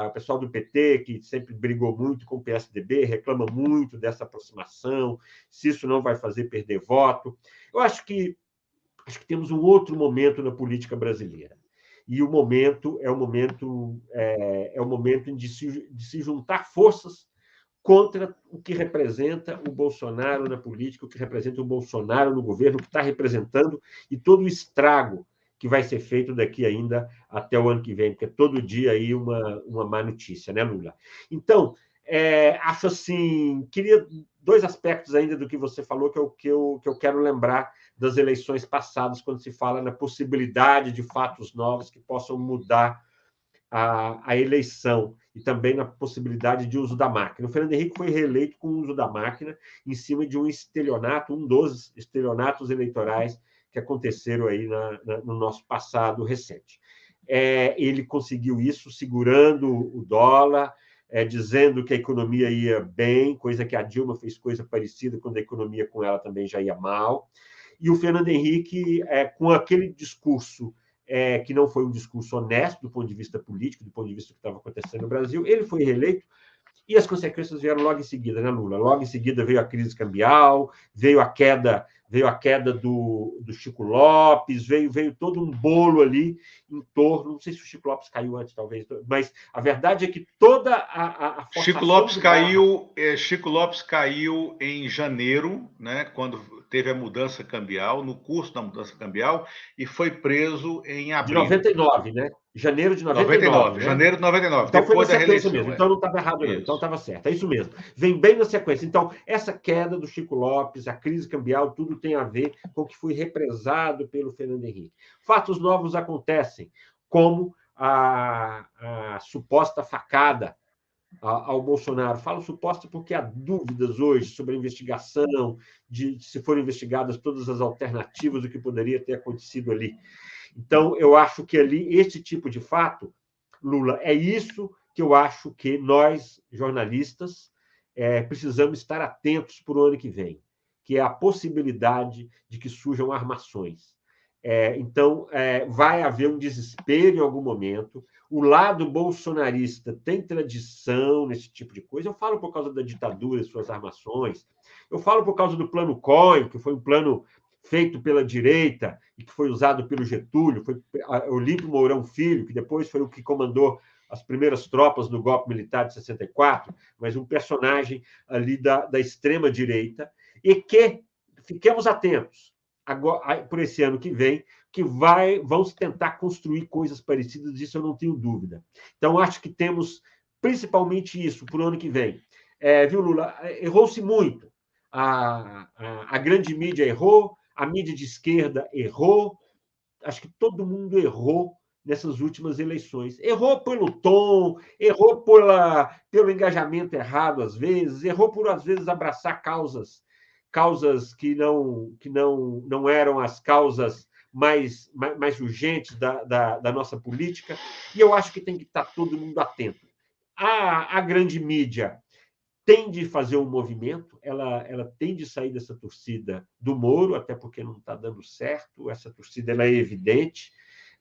[SPEAKER 2] o pessoal do PT, que sempre brigou muito com o PSDB, reclama muito dessa aproximação, se isso não vai fazer perder voto. Eu acho que temos um outro momento na política brasileira. E o momento é o momento de se juntar forças contra o que representa o Bolsonaro na política, o que representa o Bolsonaro no governo, o que está representando, e todo o estrago que vai ser feito daqui ainda até o ano que vem, porque todo dia aí uma má notícia, né, Lula? Então, acho assim, queria dois aspectos ainda do que você falou que eu quero lembrar das eleições passadas, quando se fala na possibilidade de fatos novos que possam mudar a eleição, e também na possibilidade de uso da máquina. O Fernando Henrique foi reeleito com o uso da máquina em cima de um estelionato, um dos estelionatos eleitorais que aconteceram aí no nosso passado recente. Ele conseguiu isso segurando o dólar, dizendo que a economia ia bem, coisa que a Dilma fez coisa parecida quando a economia com ela também já ia mal. E o Fernando Henrique, com aquele discurso que não foi um discurso honesto do ponto de vista político, do ponto de vista do que estava acontecendo no Brasil, ele foi reeleito, e as consequências vieram logo em seguida, né, Lula? Logo em seguida veio a crise cambial, veio a queda do Chico Lopes, veio todo um bolo ali em torno, não sei se o Chico Lopes caiu antes, talvez, mas a verdade é que toda a
[SPEAKER 1] Chico Lopes caiu em janeiro, né, quando teve a mudança cambial, no curso da mudança cambial, e foi preso em abril.
[SPEAKER 2] De 99, né? Janeiro de 99, né?
[SPEAKER 1] Janeiro de 99,
[SPEAKER 2] então,
[SPEAKER 1] depois
[SPEAKER 2] foi na
[SPEAKER 1] da
[SPEAKER 2] sequência
[SPEAKER 1] reeleição.
[SPEAKER 2] Mesmo. Então não estava errado, não. Então estava certo. É isso mesmo. Vem bem na sequência. Então, essa queda do Chico Lopes, a crise cambial, tudo tem a ver com o que foi represado pelo Fernando Henrique. Fatos novos acontecem, como a suposta facada ao Bolsonaro. Falo suposta porque há dúvidas hoje sobre a investigação, de se foram investigadas todas as alternativas do que poderia ter acontecido ali. Então, eu acho que ali, esse tipo de fato, Lula, é isso que eu acho que nós, jornalistas, precisamos estar atentos para o ano que vem, que é a possibilidade de que surjam armações. Então, vai haver um desespero em algum momento. O lado bolsonarista tem tradição nesse tipo de coisa. Eu falo por causa da ditadura e suas armações. Eu falo por causa do plano Cohen, que foi um plano feito pela direita e que foi usado pelo Getúlio. Foi Olímpio Mourão Filho, que depois foi o que comandou as primeiras tropas no golpe militar de 64, mas um personagem ali da extrema-direita, e que, fiquemos atentos, agora, por esse ano que vem, que vão tentar construir coisas parecidas, disso eu não tenho dúvida. Então, acho que temos principalmente isso para o ano que vem. Viu, Lula? Errou-se muito. A grande mídia errou, a mídia de esquerda errou, acho que todo mundo errou nessas últimas eleições. Errou pelo tom, errou pelo engajamento errado, às vezes, errou por, às vezes, abraçar causas que não eram as causas mais urgentes da nossa política, e eu acho que tem que estar todo mundo atento. A grande mídia tem de fazer um movimento, ela tem de sair dessa torcida do Moro, até porque não está dando certo, essa torcida ela é evidente.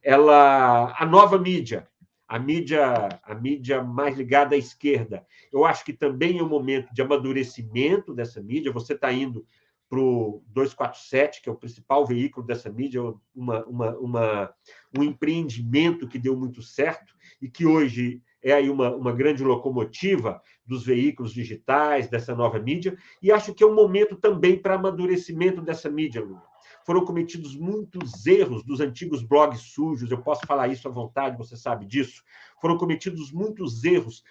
[SPEAKER 2] A nova mídia, a mídia mais ligada à esquerda, eu acho que também é um momento de amadurecimento dessa mídia. Você está indo para o 247, que é o principal veículo dessa mídia, um empreendimento que deu muito certo e que hoje é aí uma grande locomotiva dos veículos digitais, dessa nova mídia, e acho que é um momento também para amadurecimento dessa mídia, Lula. Foram cometidos muitos erros dos antigos blogs sujos, eu posso falar isso à vontade, você sabe disso. Foram cometidos muitos erros.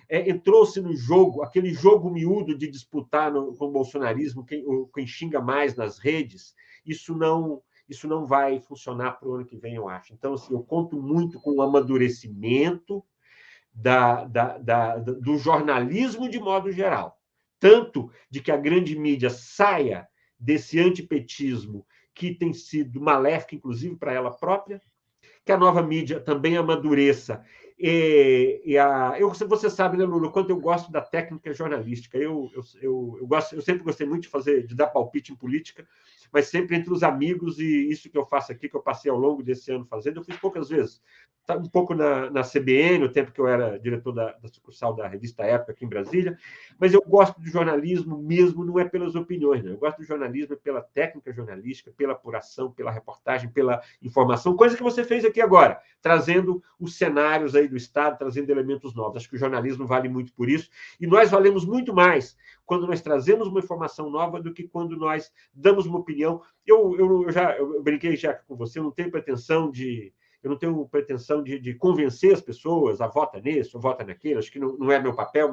[SPEAKER 2] Entrou-se no jogo, aquele jogo miúdo de disputar com o bolsonarismo, quem xinga mais nas redes. Isso não vai funcionar para o ano que vem, eu acho. Então, assim, eu conto muito com o amadurecimento do jornalismo de modo geral. Tanto de que a grande mídia saia desse antipetismo que tem sido maléfico, inclusive, para ela própria, que a nova mídia também amadureça. Você sabe, né, Lula, o quanto eu gosto da técnica jornalística. Eu sempre gostei muito de dar palpite em política, mas sempre entre os amigos, e isso que eu faço aqui, que eu passei ao longo desse ano fazendo, eu fiz poucas vezes. Um pouco na CBN, o tempo que eu era diretor da sucursal da revista Época aqui em Brasília, mas eu gosto do jornalismo mesmo, não é pelas opiniões, não. Eu gosto do jornalismo pela técnica jornalística, pela apuração, pela reportagem, pela informação, coisa que você fez aqui agora, trazendo os cenários aí do Estado, trazendo elementos novos. Acho que o jornalismo vale muito por isso, e nós valemos muito mais quando nós trazemos uma informação nova do que quando nós damos uma opinião. Eu brinquei já com você, eu não tenho pretensão de convencer as pessoas a votar nisso, a votar naquilo. Acho que não é meu papel.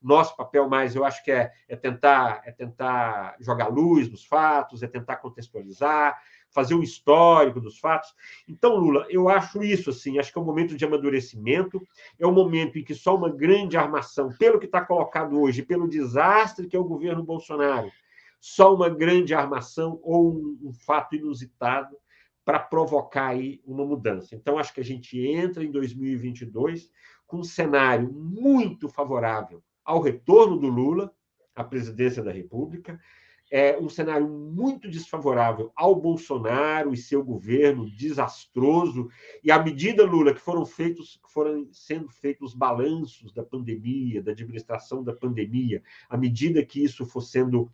[SPEAKER 2] Nosso papel mais, eu acho que é tentar jogar luz nos fatos, é tentar contextualizar, fazer um histórico dos fatos. Então, Lula, eu acho isso, assim, acho que é um momento de amadurecimento, é um momento em que só uma grande armação, pelo que está colocado hoje, pelo desastre que é o governo Bolsonaro, só uma grande armação ou um fato inusitado para provocar aí uma mudança. Então, acho que a gente entra em 2022 com um cenário muito favorável ao retorno do Lula à presidência da República, um cenário muito desfavorável ao Bolsonaro e seu governo desastroso, e à medida, Lula, que foram sendo feitos os balanços da pandemia, da administração da pandemia, à medida que isso for sendo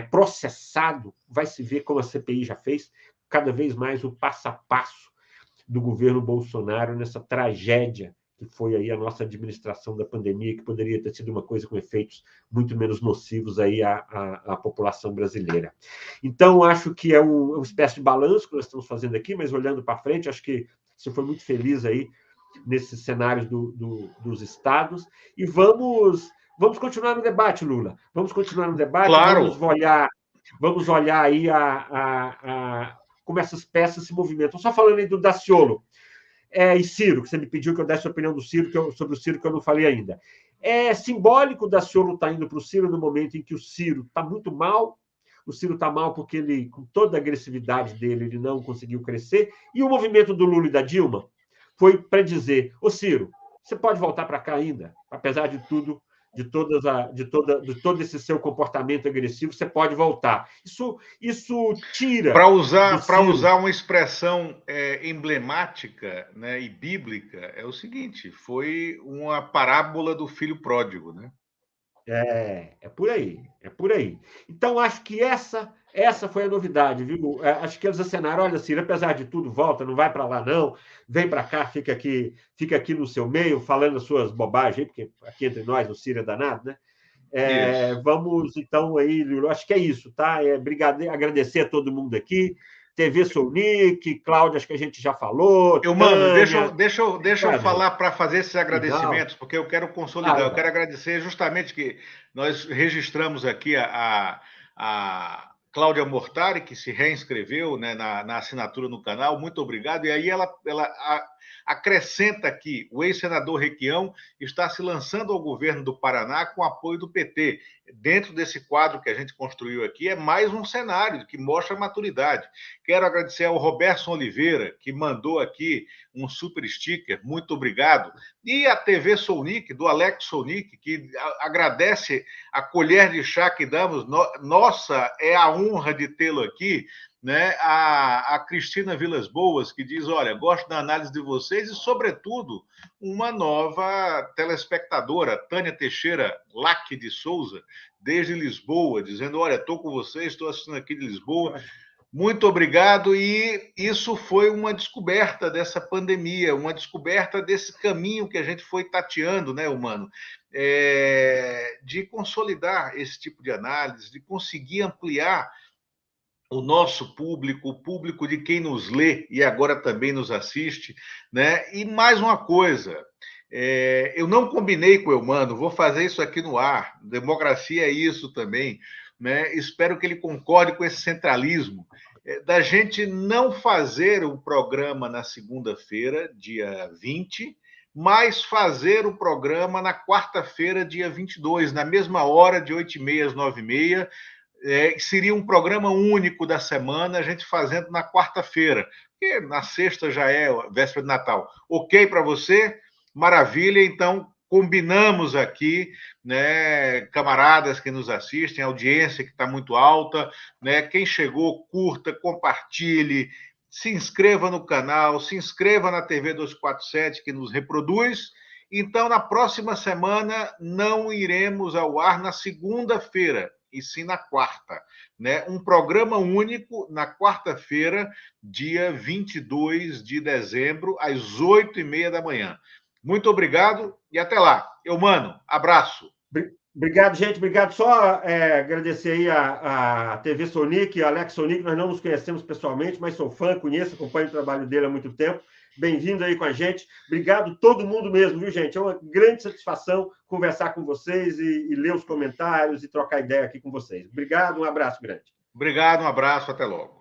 [SPEAKER 2] processado, vai se ver, como a CPI já fez, cada vez mais o passo a passo do governo Bolsonaro nessa tragédia que foi aí a nossa administração da pandemia, que poderia ter sido uma coisa com efeitos muito menos nocivos aí à população brasileira. Então, acho que é uma espécie de balanço que nós estamos fazendo aqui, mas olhando para frente, acho que você foi muito feliz aí nesses cenários dos estados, e vamos continuar no debate, Lula. Vamos continuar no debate,
[SPEAKER 1] claro.
[SPEAKER 2] vamos olhar aí como essas peças se movimentam. Só falando aí do Daciolo e Ciro, que você me pediu que eu desse a opinião do Ciro, sobre o Ciro, que eu não falei ainda. É simbólico o Daciolo estar indo para o Ciro no momento em que o Ciro está muito mal. O Ciro está mal porque ele, com toda a agressividade dele, ele não conseguiu crescer. E o movimento do Lula e da Dilma foi para dizer: ô Ciro, você pode voltar para cá ainda, apesar de tudo, de todo esse seu comportamento agressivo, você pode voltar. Isso tira.
[SPEAKER 1] Para usar uma expressão emblemática, né, e bíblica, é o seguinte: foi uma parábola do filho pródigo, né?
[SPEAKER 2] É por aí. Então, acho que essa foi a novidade, viu? Acho que eles acenaram: olha, Ciro, apesar de tudo, volta, não vai para lá, não, vem para cá, fica aqui no seu meio, falando as suas bobagens, porque aqui entre nós o Ciro é danado, né? Vamos, então, aí, acho que é isso, tá? Agradecer a todo mundo aqui. TV Sounic, Cláudia, acho que a gente já falou.
[SPEAKER 1] Mano, deixa eu falar para fazer esses agradecimentos, porque eu quero consolidar. Eu quero agradecer justamente que nós registramos aqui a Cláudia Mortari, que se reinscreveu, né, na assinatura no canal. Muito obrigado. E aí ela acrescenta aqui: o ex-senador Requião está se lançando ao governo do Paraná com apoio do PT. Dentro desse quadro que a gente construiu aqui, é mais um cenário que mostra a maturidade. Quero agradecer ao Roberto Oliveira, que mandou aqui um super sticker, muito obrigado. E a TV Sounic, do Alex Sounic, que agradece a colher de chá que damos. Nossa, é a honra de tê-lo aqui. Né? A Cristina Vilas Boas, que diz: olha, gosto da análise de vocês, e, sobretudo, uma nova telespectadora, Tânia Teixeira Lac de Souza, desde Lisboa, dizendo: olha, estou com vocês, estou assistindo aqui de Lisboa. Muito obrigado. E isso foi uma descoberta dessa pandemia, uma descoberta desse caminho que a gente foi tateando, né, humano? De consolidar esse tipo de análise, de conseguir ampliar o nosso público, o público de quem nos lê e agora também nos assiste, né? E mais uma coisa, eu não combinei com o Eumano, vou fazer isso aqui no ar. Democracia é isso também, né? Espero que ele concorde com esse centralismo, da gente não fazer o programa na segunda-feira, dia 20, mas fazer o programa na quarta-feira, dia 22, na mesma hora, de 8h30 às 9h30. Seria um programa único da semana, a gente fazendo na quarta-feira, porque na sexta já é véspera de Natal. Ok para você? Maravilha, então combinamos aqui, né, camaradas que nos assistem, a audiência que está muito alta, né, quem chegou, curta, compartilhe, se inscreva no canal, se inscreva na TV 247 que nos reproduz. Então, na próxima semana, não iremos ao ar na segunda-feira, e sim na quarta, né? Um programa único na quarta-feira, dia 22 de dezembro, às 8h30 da manhã. Muito obrigado e até lá. Eumano, abraço.
[SPEAKER 2] Obrigado, gente. Obrigado. Só agradecer aí a TV Sonic, a Alex Sonic. Nós não nos conhecemos pessoalmente, mas sou fã, conheço, acompanho o trabalho dele há muito tempo. Bem-vindo aí com a gente. Obrigado todo mundo mesmo, viu, gente? É uma grande satisfação conversar com vocês e ler os comentários e trocar ideia aqui com vocês. Obrigado, um abraço grande.
[SPEAKER 1] Obrigado, um abraço, até logo.